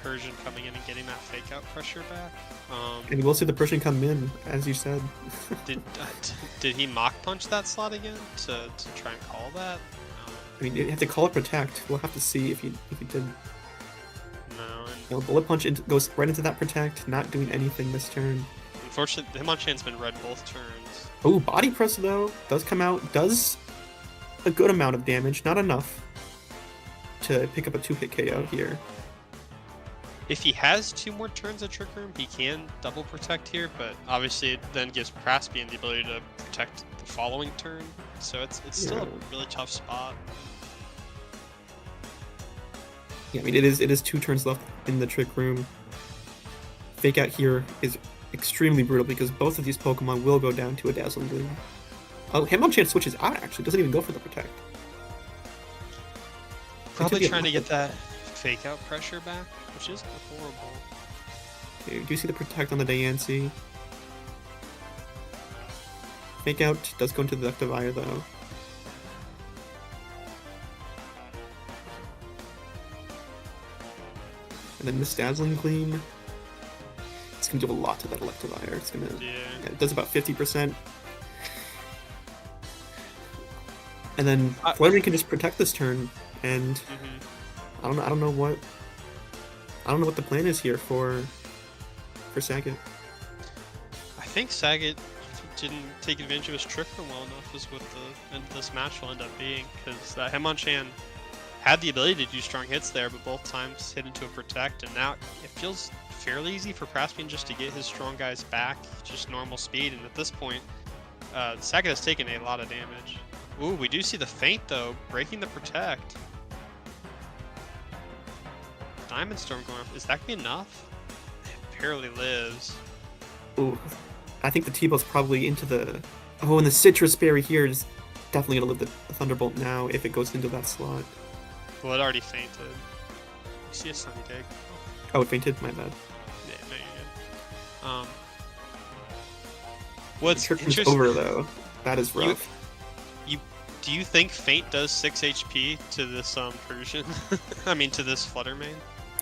Persian coming in and getting that fake out pressure back. And we'll see the Persian come in, as you said. Did he Mach Punch that slot again to try and call that? I mean, you have to call it Protect. We'll have to see if he did. No. Bullet Punch goes right into that Protect, not doing anything this turn. Unfortunately, Hitmonchan's been red both turns. Oh, Body Press, though, does come out, does a good amount of damage, not enough to pick up a 2-hit KO here. If he has 2 more turns of Trick Room, he can double protect here, but obviously it then gives Praspian the ability to protect the following turn, so it's still a really tough spot. Yeah, I mean, it is 2 turns left in the Trick Room. Fake out here is extremely brutal because both of these Pokemon will go down to a Dazzling Gleam. Oh, Hitmonchan switches out, actually. Doesn't even go for the Protect. Probably trying to get that fake out pressure back, which isn't horrible. Okay, do you see the Protect on the Diancie? Fake out does go into the Electivire, though. And then this Dazzling Gleam. It's going to do a lot to that Electivire. It's going to... Yeah. Yeah, it does about 50%. And then Fluttermane can just protect this turn, and I don't know what the plan is here for Saget. I think Saget didn't take advantage of his trick room well enough is what the end of this match will end up being, because Hitmonchan had the ability to do strong hits there, but both times hit into a protect, and now it feels fairly easy for Praspian just to get his strong guys back, just normal speed, and at this point, Saget has taken a lot of damage. Ooh, we do see the feint though, breaking the protect. Diamond Storm going off. Is that gonna be enough? It barely lives. Ooh, I think the T-Bow's probably into the... Oh, and the Citrus Berry here is definitely gonna live the Thunderbolt now if it goes into that slot. Well, it already fainted. You see a Sunny Dig. Oh, it fainted? My bad. Yeah, no, you're good. What's Trick room's interesting... over, though. That is rough. Do you think Feint does 6 HP to this Persian? I mean, to this Fluttermane?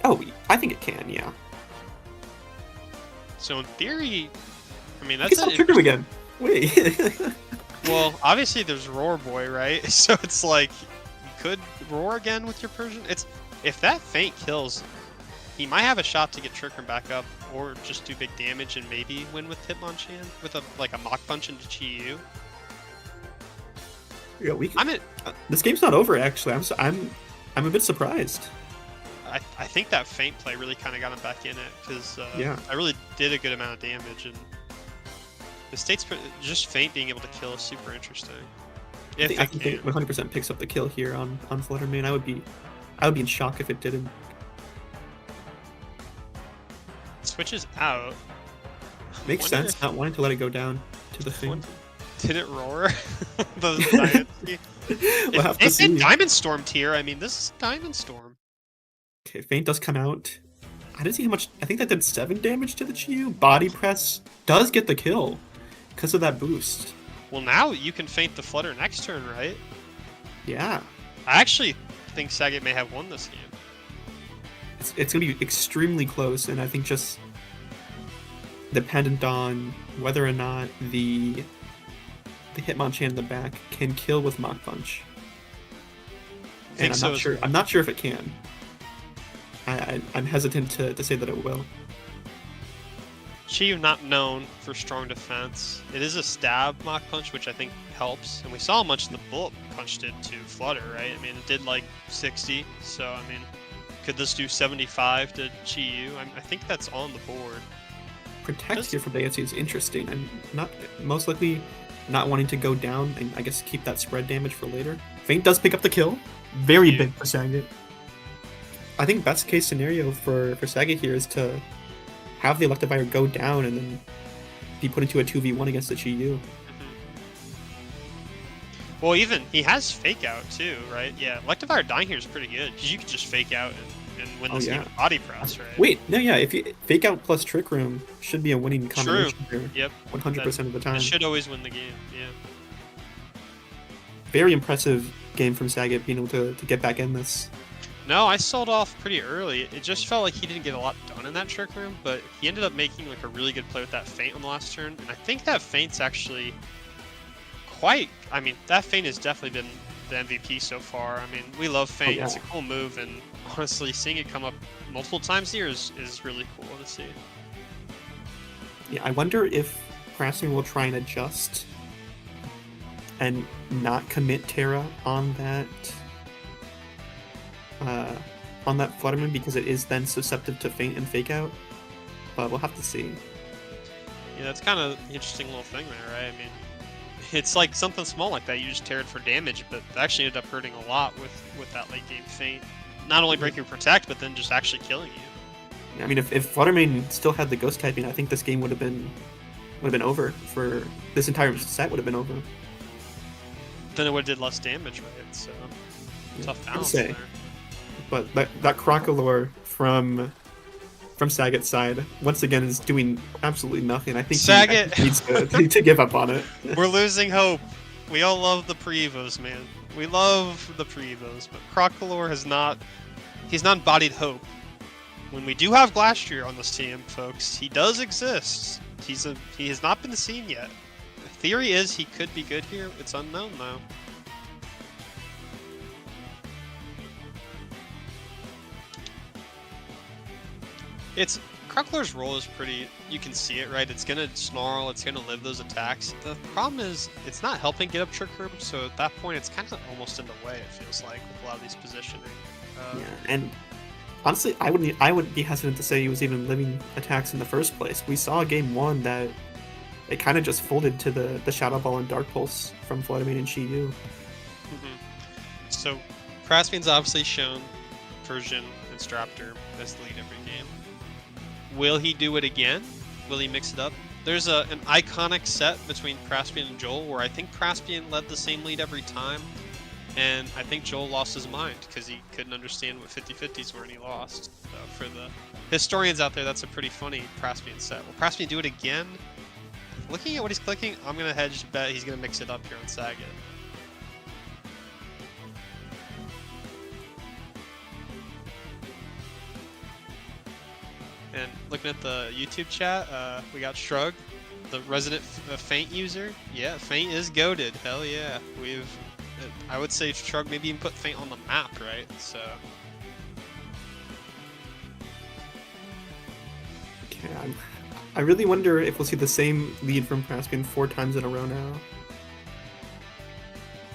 Oh, I think it can, yeah. So in theory, I mean, that's Trick Room again. Wait. Well, obviously there's Roar Boy, right? So it's like, you could Roar again with your Persian. If that Feint kills, he might have a shot to get Trick Room back up, or just do big damage and maybe win with Hitmonchan with a Mach Punch into Chi-Yu. Yeah, this game's not over. Actually, I'm a bit surprised. I think that feint play really kind of got him back in it, because I really did a good amount of damage, and the state's just feint being able to kill is super interesting. I think it 100% picks up the kill here on Fluttermane. I would be in shock if it didn't. Switches out. Makes sense. Not wanting to let it go down to the feint. Did it roar? We'll have to see. It's in Diamond Storm tier. I mean, this is Diamond Storm. Okay, feint does come out. I didn't see how much. I think that did 7 damage to the Chi-Yu. Body Press does get the kill because of that boost. Well, now you can feint the Flutter next turn, right? Yeah. I actually think Saget may have won this game. It's going to be extremely close, and I think just dependent on whether or not the Hitmonchan in the back can kill with Mach Punch. And I'm not sure if it can. I'm hesitant to say that it will. Chi-Yu not known for strong defense. It is a stab Mach Punch, which I think helps. And we saw how much the Bullet Punch did to Flutter, right? I mean, it did like 60. So, I mean, could this do 75 to Chi-Yu? I think that's on the board. Protect here from Daisy is interesting. I'm most likely not wanting to go down and I guess keep that spread damage for later. Feint does pick up the kill. Very big for Saget. I think best case scenario for Saget here is to have the Electivire go down and then be put into a 2v1 against the Chi-Yu. Well, even he has Fake Out too, right? Yeah, Electivire dying here is pretty good because you can just Fake Out and win this game with Body Press, right? Wait, no, yeah, if you Fake Out plus Trick Room should be a winning combination here. Yep. 100% of the time. It should always win the game, yeah. Very impressive game from Saget being able to get back in this. No, I sold off pretty early. It just felt like he didn't get a lot done in that Trick Room, but he ended up making like a really good play with that feint on the last turn, and I think that feint's actually quite... I mean, that feint has definitely been the MVP so far. I mean, we love feint. It's a cool move, and honestly, seeing it come up multiple times here is really cool to see. Yeah, I wonder if Praspian will try and adjust and not commit Terra on that Fluttermane because it is then susceptible to feint and Fake Out. But we'll have to see. Yeah, that's kind of an interesting little thing there, right? I mean, it's like something small like that. You just tear it for damage, but it actually ended up hurting a lot with that late game feint. Not only breaking Protect, but then just actually killing you. I mean, if Fluttermane still had the Ghost typing, I think this game would have been over. For this entire set would have been over. Then it would have did less damage, right? So tough balance there. But that Crocolore from Saget's side once again is doing absolutely nothing. I think Saget needs to give up on it. We're losing hope. We all love the pre-evos, man. We love the pre-evos, but Crocolore he's not embodied hope. when we do have Glastrier on this team, folks, he does exist. He has not been seen yet. The theory is he could be good here. It's unknown though. Crunkler's role is pretty, you can see it, right? It's gonna snarl, it's gonna live those attacks. The problem is, it's not helping get up Trick Room, so at that point, it's kind of almost in the way, it feels like, with a lot of these positioning. Yeah, and honestly, I would be hesitant to say he was even living attacks in the first place. We saw game 1 that it kind of just folded to the Shadow Ball and Dark Pulse from Fluttermane and Chi-Yu. So, Praspian's obviously shown Persian and Straptor as the lead every game. Will he do it again? Will he mix it up? There's an iconic set between Praspian and Joel where I think Praspian led the same lead every time, and I think Joel lost his mind because he couldn't understand what 50-50s were and he lost. So for the historians out there, that's a pretty funny Praspian set. Will Praspian do it again? Looking at what he's clicking, I'm going to hedge bet he's going to mix it up here on Saget. And looking at the YouTube chat, we got Shrug, the resident Feint user. Yeah, Feint is goated. Hell yeah. I would say Shrug maybe even put Feint on the map, right? So. Okay, I really wonder if we'll see the same lead from Praspian 4 times in a row now.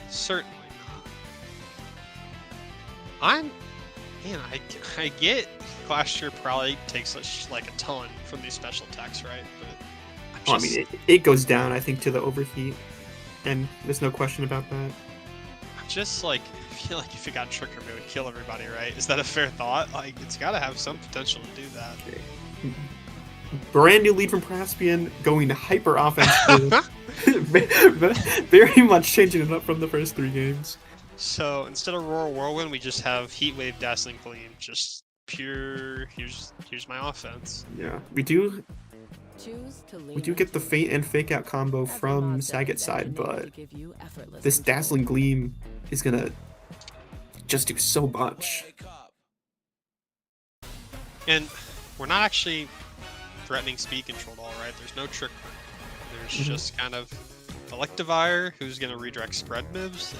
Certainly not. I get Glastrier probably takes like a ton from these special attacks, right? But I mean, it goes down, I think, to the overheat, and there's no question about that. I feel like if it got Trick Room, it would kill everybody, right? Is that a fair thought? Like, it's got to have some potential to do that. Okay. Brand new lead from Praspian, going to hyper offense. Very much changing it up from the first 3 games. So instead of Roar Whirlwind, we just have Heat Wave, Dazzling Gleam, just pure. Here's my offense. Yeah, we do get the Feint and Fake Out combo from Saget's side, but this Dazzling Gleam is gonna just do so much. And we're not actually threatening speed control at all, right? There's no Trick Room. There's just kind of Electivire, who's gonna redirect spread moves.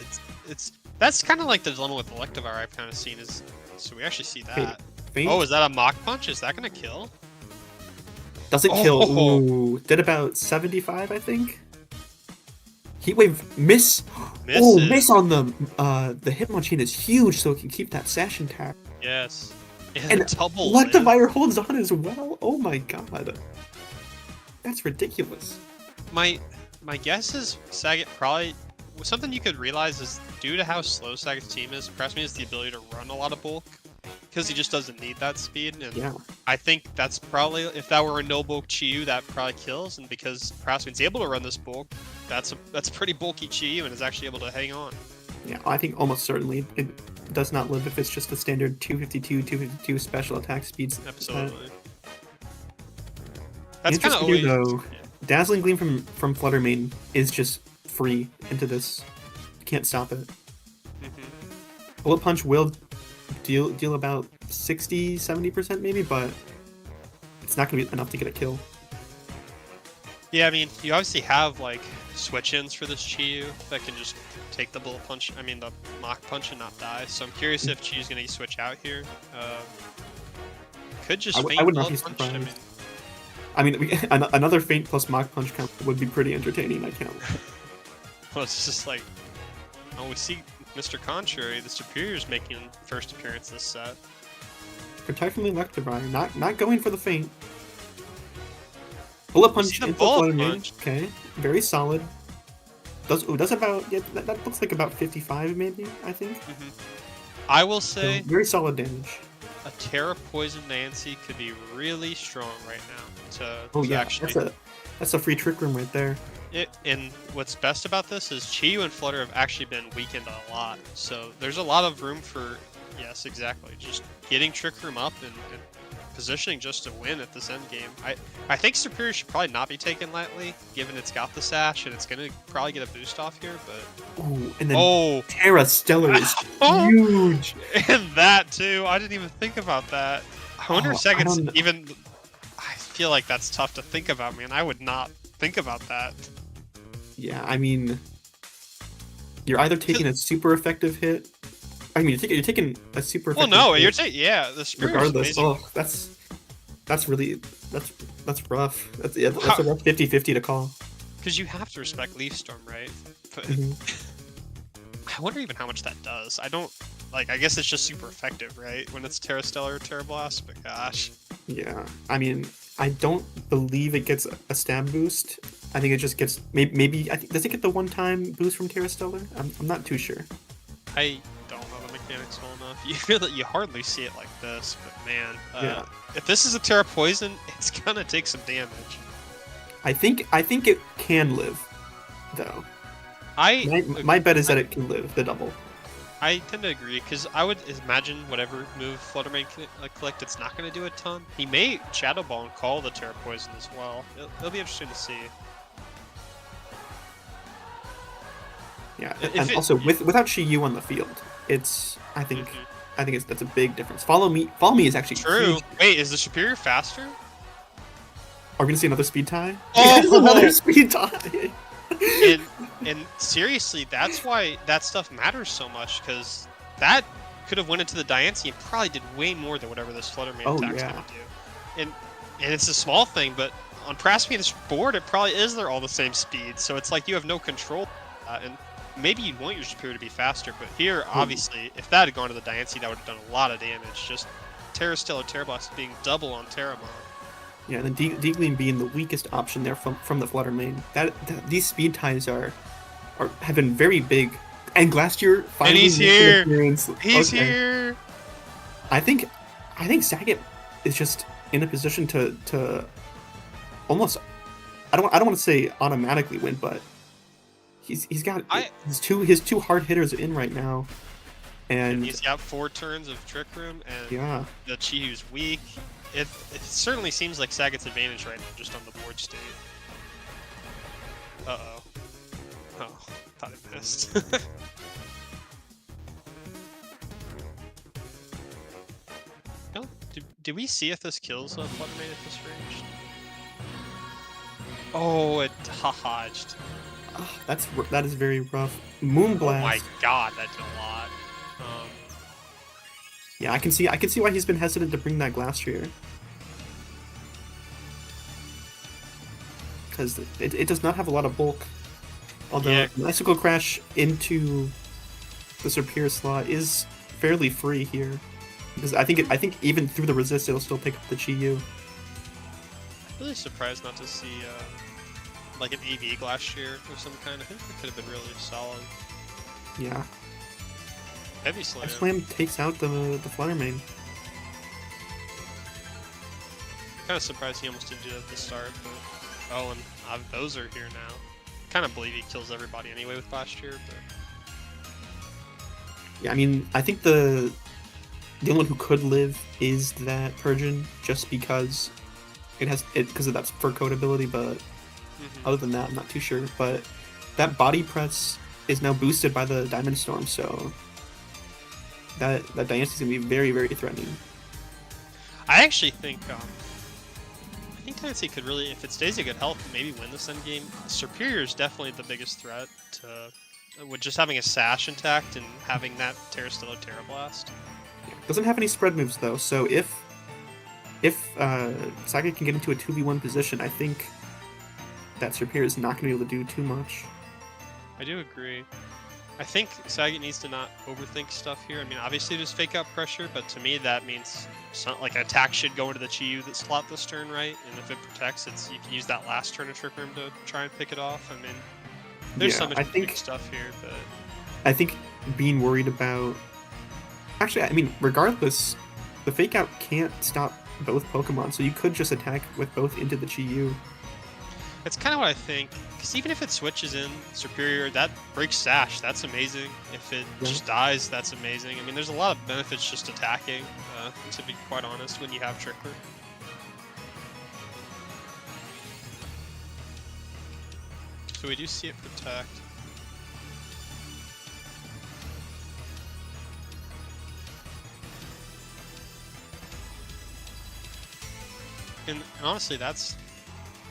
That's kind of like the dilemma with Electivire I've kind of seen is. So we actually see that. Feint? Oh, is that a Mach Punch? Is that gonna kill? Doesn't kill. Ooh, did about 75, I think. Heatwave miss. Misses. Oh, miss on the Hitmonchan is huge, so it can keep that sash intact. Yes. And double. Electivire holds on as well. Oh my god, that's ridiculous. My guess is Saget probably something you could realize is due to how slow Saget's team is. Praspian has the ability to run a lot of bulk because he just doesn't need that speed. And yeah. I think that's probably, if that were a no bulk Chi-Yu, that probably kills. And because Praspian's able to run this bulk, that's a pretty bulky Chi-Yu and is actually able to hang on. Yeah, I think almost certainly it does not live if it's just the standard 252 special attack speeds. Absolutely. That's kind of always. Though, yeah. Dazzling Gleam from Fluttermane is just free into this. You can't stop it. Bullet Punch will deal about 60-70% maybe, but it's not going to be enough to get a kill. Yeah, I mean, you obviously have like switch-ins for this Chi-Yu that can just take the Bullet Punch, the Mach Punch and not die. So I'm curious if Chi-Yu's going to switch out here. Could just I would not be surprised. Another Feint plus Mach Punch count would be pretty entertaining, I count. Well, it's just like, we see Mr. Contrary, the Superior's making first appearance this set. Protect from the Electivire, not going for the Feint. Bullet Punch into Fluttermane. Okay, very solid. Does about, yeah, that looks like about 55 maybe, I think. I will say, so, very solid damage. A Terra Poison Nancy could be really strong right now. Actually, that's a free Trick Room right there. And what's best about this is Chi-Yu and Flutter have actually been weakened a lot, so there's a lot of room for, yes, exactly, just getting Trick Room up and positioning just to win at this end game. I think Superior should probably not be taken lightly, given it's got the sash and it's gonna probably get a boost off here, but and then Terra Stellar is huge. And that too, I didn't even think about that. I wonder if Oh, I Saget's don't. even. I feel like that's tough to think about, man. I would not think about that. Yeah, I mean, you're either taking a super effective hit. I mean, you're taking a super Well, effective no, hit yeah, the Superior is regardless. amazing. Oh, that's really that's rough. That's Wow. a rough 50-50 to call. Because you have to respect Leaf Storm, right? But Mhm. I wonder even how much that does. I don't like. I guess it's just super effective, right? When it's Terra Stellar or Terra Blast. But gosh, Yeah, I mean, I don't believe it gets a stab boost. I think it just gets maybe. I think does it get the one-time boost from Terra Stellar? I'm not too sure. I don't know the mechanics well enough. You feel that you hardly see it like this, but man, Yeah. if this is a Terra Poison, it's gonna take some damage. I think it can live, though. I My bet is that it can live the double. I tend to agree because I would imagine whatever move Fluttermane can collect, it's not going to do a ton. He may Shadow Ball and call the Terra Poison as well. It'll be interesting to see. Yeah, If and it- also without Shiyu on the field, it's I think Mhm. that's a big difference. Follow me is actually True. huge. Wait, is the Superior faster? Are we gonna see another speed tie? Oh! Another speed tie. And seriously, that's why that stuff matters so much because that could have went into the Diancie and probably did way more than whatever this Fluttermane Oh, attack's yeah. going to do. And it's a small thing, but on Praspian's board, it probably is they're all the same speed, so it's like you have no control. And maybe you'd want your Superior to be faster, but here, obviously, if that had gone to the Diancie, that would have done a lot of damage. Just Terra Stellar Terra Blast being double on Terramon. Yeah, and then Deagling being the weakest option there from the Fluttermane. These speed ties have been very big. And Glastier finally he's making an here! appearance. He's Okay. here! I think Saget is just in a position to almost I don't want to say automatically win, but he's got his two hard hitters in right now. And He's got 4 turns of Trick Room, and yeah. the Chihu's weak. It certainly seems like Saget's advantage right now, just on the board state. Uh-oh. Oh, thought I missed. No, did we see if this kills Fluttermane at this range? Oh, it dodged. That is very rough. Moonblast. Oh my god, that did a lot. Yeah, I can see why he's been hesitant to bring that Glastrier. Because it does not have a lot of bulk. Although Yeah. Icicle Crash into the Superior slot is fairly free here. Because I think even through the resist it'll still pick up the Chi-Yu. Really surprised not to see like an AV Glacier or some kind. I think it could have been really solid. Yeah. Heavy Slam. F-Slam takes out the Fluttermane. Kind of surprised he almost didn't do that at the start, but oh, and those are here now. Kind of believe he kills everybody anyway with last year, but Yeah, I mean, I think the only one who could live is that Persian, just because because of that fur coat ability. But other than that, I'm not too sure. But that body press is now boosted by the Diamond Storm, so that Diancie's gonna be very, very threatening. I actually think Diancie could really, if it stays at good health, maybe win this end game. Superior is definitely the biggest threat to with just having a Sash intact and having that Terra Stellar Terra Blast. Doesn't have any spread moves though, so if Saga can get into a 2v1 position, I think that Superior is not going to be able to do too much. I do agree. I think Saget needs to not overthink stuff here. I mean, obviously there's fake out pressure, but to me that means like an attack should go into the Chi-Yu that slot this turn, right? And if it protects, you can use that last turn of Trick Room to try and pick it off. I mean, there's so much big stuff here, but I think being worried about... Actually, I mean, regardless, the fake out can't stop both Pokemon, so you could just attack with both into the Chi-Yu. it's kind of what I think. Because even if it switches in Superior, that breaks Sash. That's amazing. If it just dies, that's amazing. I mean, there's a lot of benefits just attacking, to be quite honest, when you have Trick Room. So we do see it protect. And honestly, that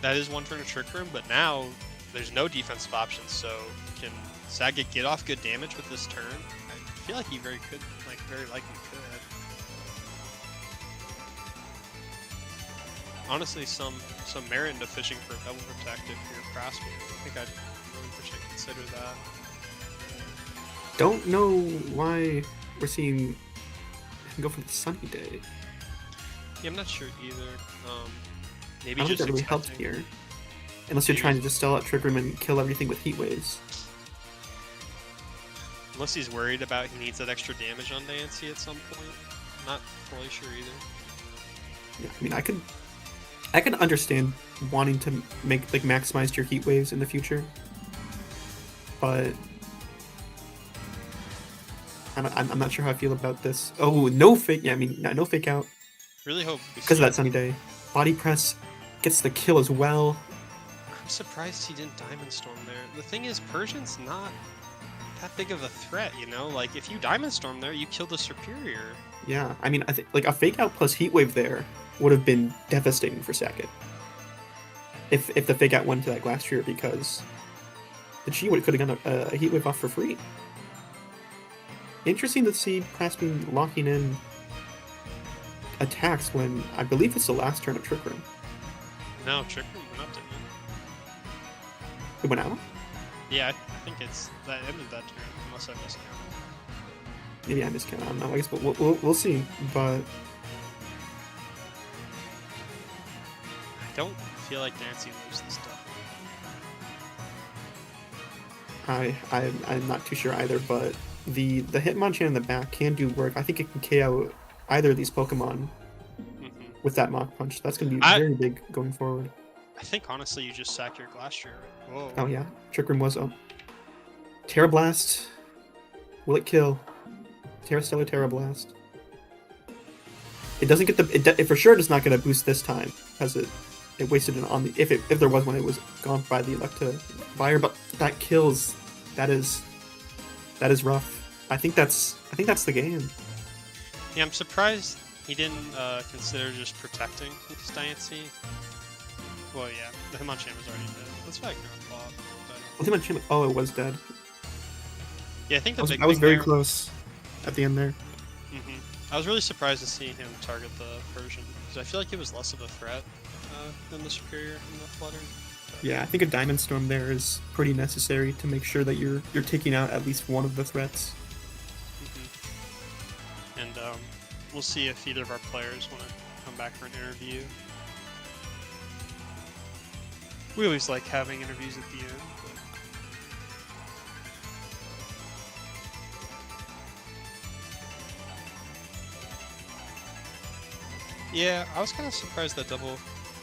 is one turn of Trick Room, but now there's no defensive options, so can Saget get off good damage with this turn? I feel like he very likely could. Honestly, some merit into fishing for a double protective here, Praspian. I think I'd really consider that. Don't know why we're seeing him go for the sunny day. Yeah, I'm not sure either. Maybe I don't think just that really helps here. Unless you're trying to just stall out Trick Room and kill everything with Heat Waves. Unless he's worried about he needs that extra damage on Dancy at some point. Not fully sure either. Yeah, I mean, I can understand wanting to maximize your Heat Waves in the future, but I'm not sure how I feel about this. Oh, no fake. Yeah, I mean, no fake out. Really hope because of that sunny day. Body press gets the kill as well. I'm surprised he didn't Diamond Storm there. The thing is, Persian's not that big of a threat, you know? Like, if you Diamond Storm there, you kill the Superior. Yeah, I mean, I think like a fake out plus Heat Wave there would have been devastating for Saget. If the fake out went to that Glass Tree, because the Chi could have gotten a Heat Wave off for free. Interesting to see Praspian locking in attacks when I believe it's the last turn of Trick Room. No, Trick Room went up, didn't it? It went out? Yeah, I think it's that ended that turn, unless I miscounted. Maybe I miscounted. I don't know. I guess we'll see. But I don't feel like Dancy loses this stuff. I'm not too sure either. But the Hitmonchan in the back can do work. I think it can KO either of these Pokemon with that Mach Punch. That's going to be very big going forward. I think, honestly, you just sack your Glastrier. Whoa. Oh, yeah. Trick Room was up. Terra Blast. Will it kill? Terra Stellar Terra Blast. It doesn't get the... It for sure does not get a boost this time, because it wasted it on the... If there was one, it was gone by the Electivire, but that kills. That is rough. I think that's the game. Yeah, I'm surprised he didn't consider just protecting his Diancie. Well, yeah, the Hitmonchan was already dead. That's why I could have thought. But... Well, Hitmonchan... Oh, it was dead. Yeah, I think the big I was very there... close at the end there. I was really surprised to see him target the Persian, because I feel like it was less of a threat than the Superior and the Flutter. But... Yeah, I think a Diamond Storm there is pretty necessary to make sure that you're taking out at least one of the threats. And we'll see if either of our players want to come back for an interview. We always like having interviews at the end. But... Yeah, I was kind of surprised that double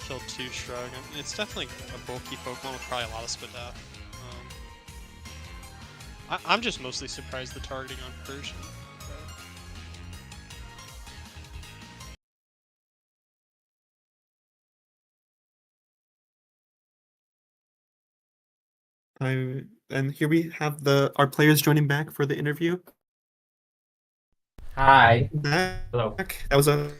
killed 2 Shrug. I mean, it's definitely a bulky Pokemon with probably a lot of Spadaf. I'm just mostly surprised the targeting on Persian. And here we have our players joining back for the interview. Hi. Hello. That was a...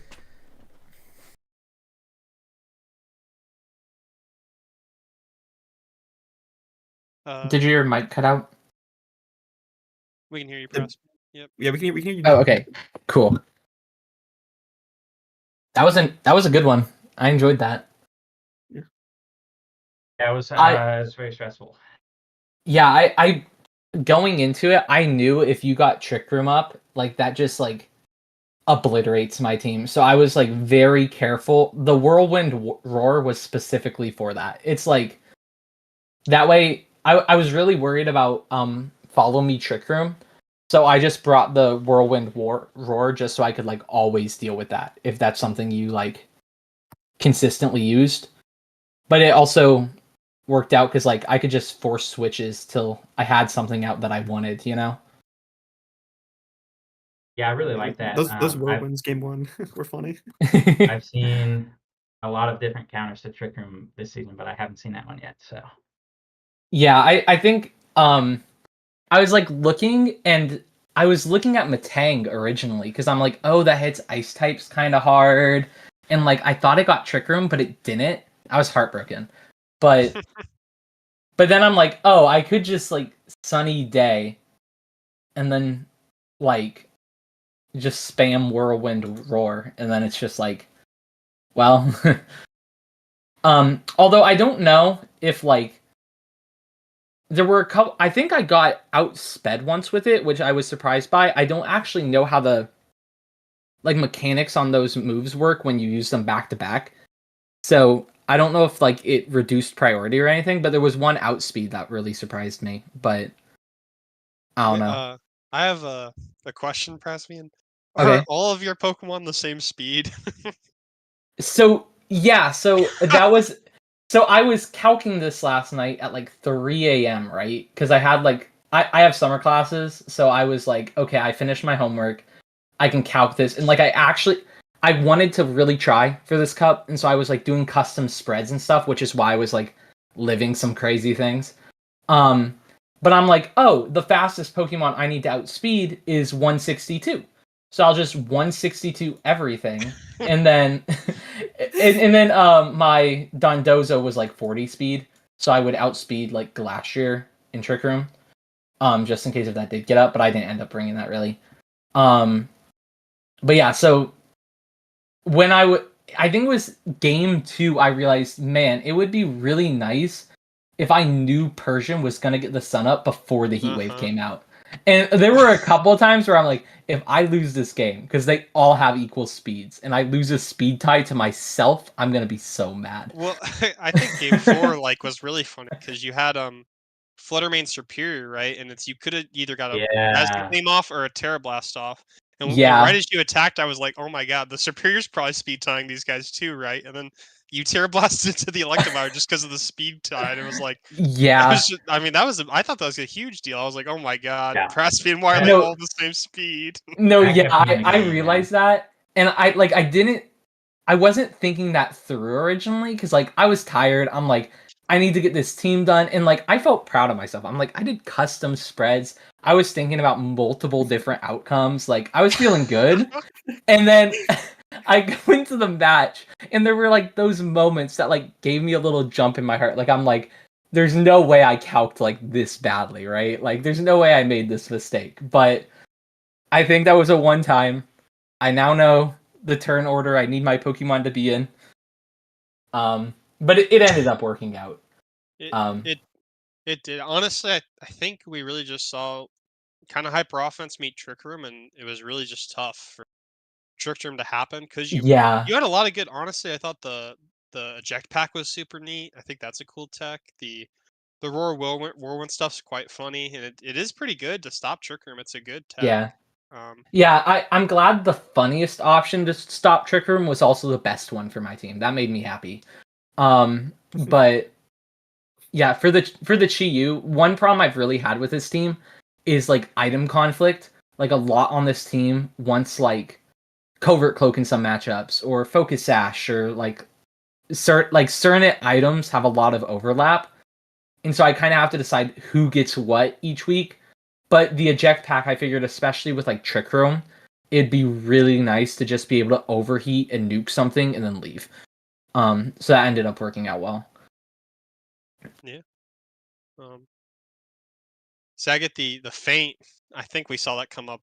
Did your mic cut out? We can hear you, Praspian. Yep. Yeah, we can hear you. Oh, okay. Cool. That was a good one. I enjoyed that. Yeah, it was very stressful. Yeah, I going into it, I knew if you got Trick Room up, like that just like obliterates my team. So I was like very careful. The Whirlwind Roar was specifically for that. It's like that way I was really worried about follow me Trick Room. So I just brought the Whirlwind Roar just so I could like always deal with that if that's something you like consistently used. But it also worked out because like I could just force switches till I had something out that I wanted, you know? Yeah, I really like that. Those Whirlwinds game 1 were funny. I've seen a lot of different counters to Trick Room this season, but I haven't seen that one yet. So yeah, I think I was like looking, and I was looking at Matang originally because I'm like, oh, that hits ice types kind of hard. and like I thought it got Trick Room, but it didn't. I was heartbroken. But then I'm like, oh, I could just like Sunny Day, and then like just spam Whirlwind Roar, and then it's just like, well, although I don't know if like there were a couple. I think I got outsped once with it, which I was surprised by. I don't actually know how the like mechanics on those moves work when you use them back to back. So I don't know if like it reduced priority or anything, but there was one outspeed that really surprised me. But I don't know. I have a question, Praspian. Are Okay. all of your Pokemon the same speed? So yeah, so I was calcing this last night at like 3 a.m., right? Because I had like I have summer classes, so I was like, okay, I finished my homework. I can calc this. And like I wanted to really try for this cup, and so I was like doing custom spreads and stuff, which is why I was like living some crazy things. But I'm like, oh, the fastest Pokemon I need to outspeed is 162. So I'll just 162 everything. And then my Dondozo was like 40 speed. So I would outspeed like Glacier in Trick Room. Just in case if that did get up, but I didn't end up bringing that really. But yeah, so when I think it was game 2, I realized, man, it would be really nice if I knew Persian was gonna get the sun up before the heat wave came out. And there were a couple of times where I'm like, if I lose this game, because they all have equal speeds, and I lose a speed tie to myself, I'm gonna be so mad. Well, I think game 4 like was really funny because you had Fluttermane Superior, right? And you could have either got a Dazzling Yeah. Gleam off or a Terra Blast off. And Yeah. right as you attacked, I was like, oh my god, the Superior's probably speed tying these guys too, right? And then you Terra Blasted into the Electivire just because of the speed tie. And it was like, Yeah. I mean, I thought that was a huge deal. I was like, oh my god, Yeah. Praspian, why are they No. all the same speed? No, That yeah, kept me in the I game, realized that. And I wasn't thinking that through originally, because like I was tired. I'm like, I need to get this team done. And like I felt proud of myself. I'm like, I did custom spreads. I was thinking about multiple different outcomes. Like I was feeling good. And then I go into the match, and there were like those moments that like gave me a little jump in my heart. Like I'm like, there's no way I calced like this badly, right? Like there's no way I made this mistake. But I think that was a one time. I now know the turn order I need my Pokemon to be in. But it ended up working out. It it did. Honestly, I think we really just saw kind of Hyper Offense meet Trick Room, and it was really just tough for Trick Room to happen because Yeah. you had a lot of good. Honestly, I thought the eject pack was super neat. I think that's a cool tech. The Whirlwind stuff's quite funny, and it is pretty good to stop Trick Room. It's a good tech. Yeah. Yeah, I'm glad the funniest option to stop Trick Room was also the best one for my team. That made me happy. But yeah, for the Chi-Yu, one problem I've really had with this team is like item conflict. Like a lot on this team wants like Covert Cloak in some matchups, or Focus Sash, or like certain items have a lot of overlap. And so I kind of have to decide who gets what each week. But the eject pack, I figured, especially with like Trick Room, it'd be really nice to just be able to overheat and nuke something and then leave. So that ended up working out well. Yeah. Saget, the feint. I think we saw that come up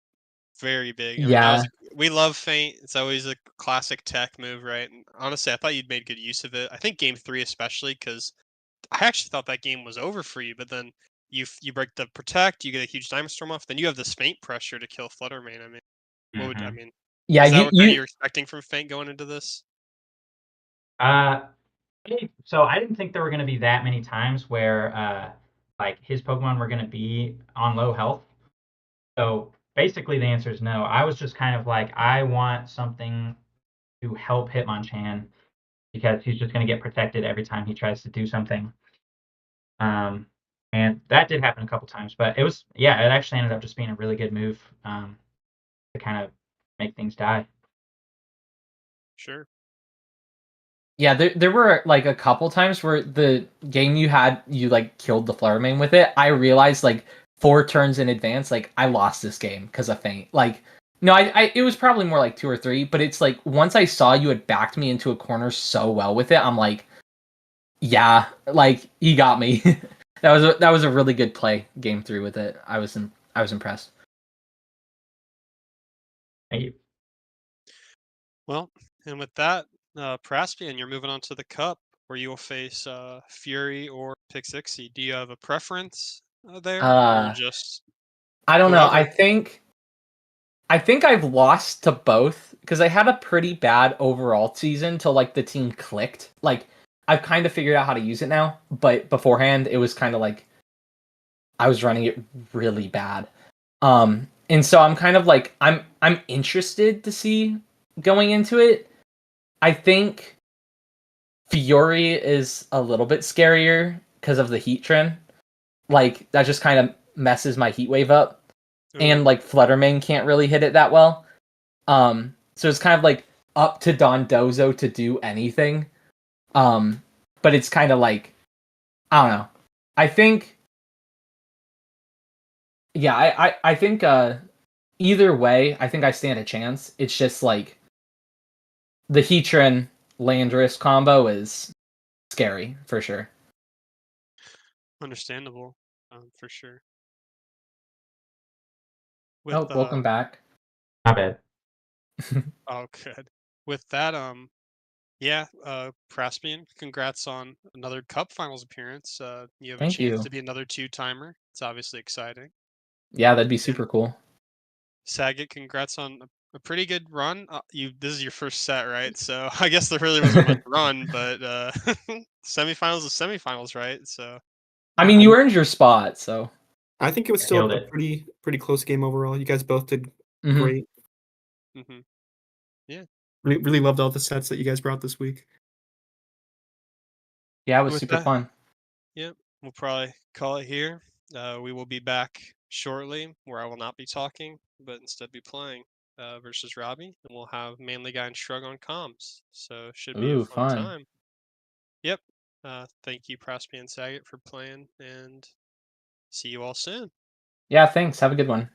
very big. I mean, Yeah. we love feint. It's always a classic tech move, right? And honestly, I thought you'd made good use of it. I think game 3 especially, because I actually thought that game was over for you, but then you break the protect, you get a huge Diamond Storm off, then you have this feint pressure to kill Fluttermane. I mean, what would I mean? Yeah, Is that what you you're expecting from feint going into this? So I didn't think there were going to be that many times where like his Pokemon were going to be on low health. So basically the answer is no. I was just kind of like, I want something to help Hitmonchan because he's just going to get protected every time he tries to do something. And that did happen a couple times, but it actually ended up just being a really good move to kind of make things die. Sure. Yeah, there were like a couple times where the game you like killed the Fluttermane with it. I realized like 4 turns in advance, like I lost this game because of feint. Like No, I it was probably more like 2 or 3, but it's like once I saw you had backed me into a corner so well with it, I'm like, yeah, like he got me. That was a really good play game 3 with it. I was impressed. Thank you. Well, and with that, Praspian, you're moving on to the Cup, where you will face Fury or Pixixie. Do you have a preference there, or just I don't know. whoever? I think I've lost to both because I had a pretty bad overall season till like the team clicked. Like I've kind of figured out how to use it now, but beforehand it was kind of like I was running it really bad. And so I'm kind of like I'm interested to see going into it. I think Fury is a little bit scarier because of the heat trend. Like that just kind of messes my heat wave up. And Ooh, like Fluttermane can't really hit it that well. So it's kind of like up to Dondozo to do anything. But it's kind of like I don't know. I think yeah, I think either way, I think I stand a chance. It's just like the Heatran Landorus combo is scary for sure. understandable, for sure. With Oh, welcome back. My bad. oh, good. With that, yeah, Praspian, congrats on another Cup Finals appearance. You have a Thank chance you. to be another 2-timer. It's obviously exciting. Yeah, that'd be And super cool. Saget, congrats on a pretty good run. This is your first set, right? So I guess there really wasn't much run, but semifinals is semifinals, right? So I Yeah, mean, you earned your spot, so. I think it was still Killed a it. pretty close game overall. You guys both did Mhm. great. hmm yeah. Really loved all the sets that you guys brought this week. Yeah, it And was with super that, fun. yep, we'll probably call it here. We will be back shortly, where I will not be talking, but instead be playing versus Robbie, and we'll have Manly Guy and Shrug on comms. So should be a Ooh, fun fun. time. Yep. Thank you, Praspian and Saget, for playing, and see you all soon. Yeah, thanks. Have a good one.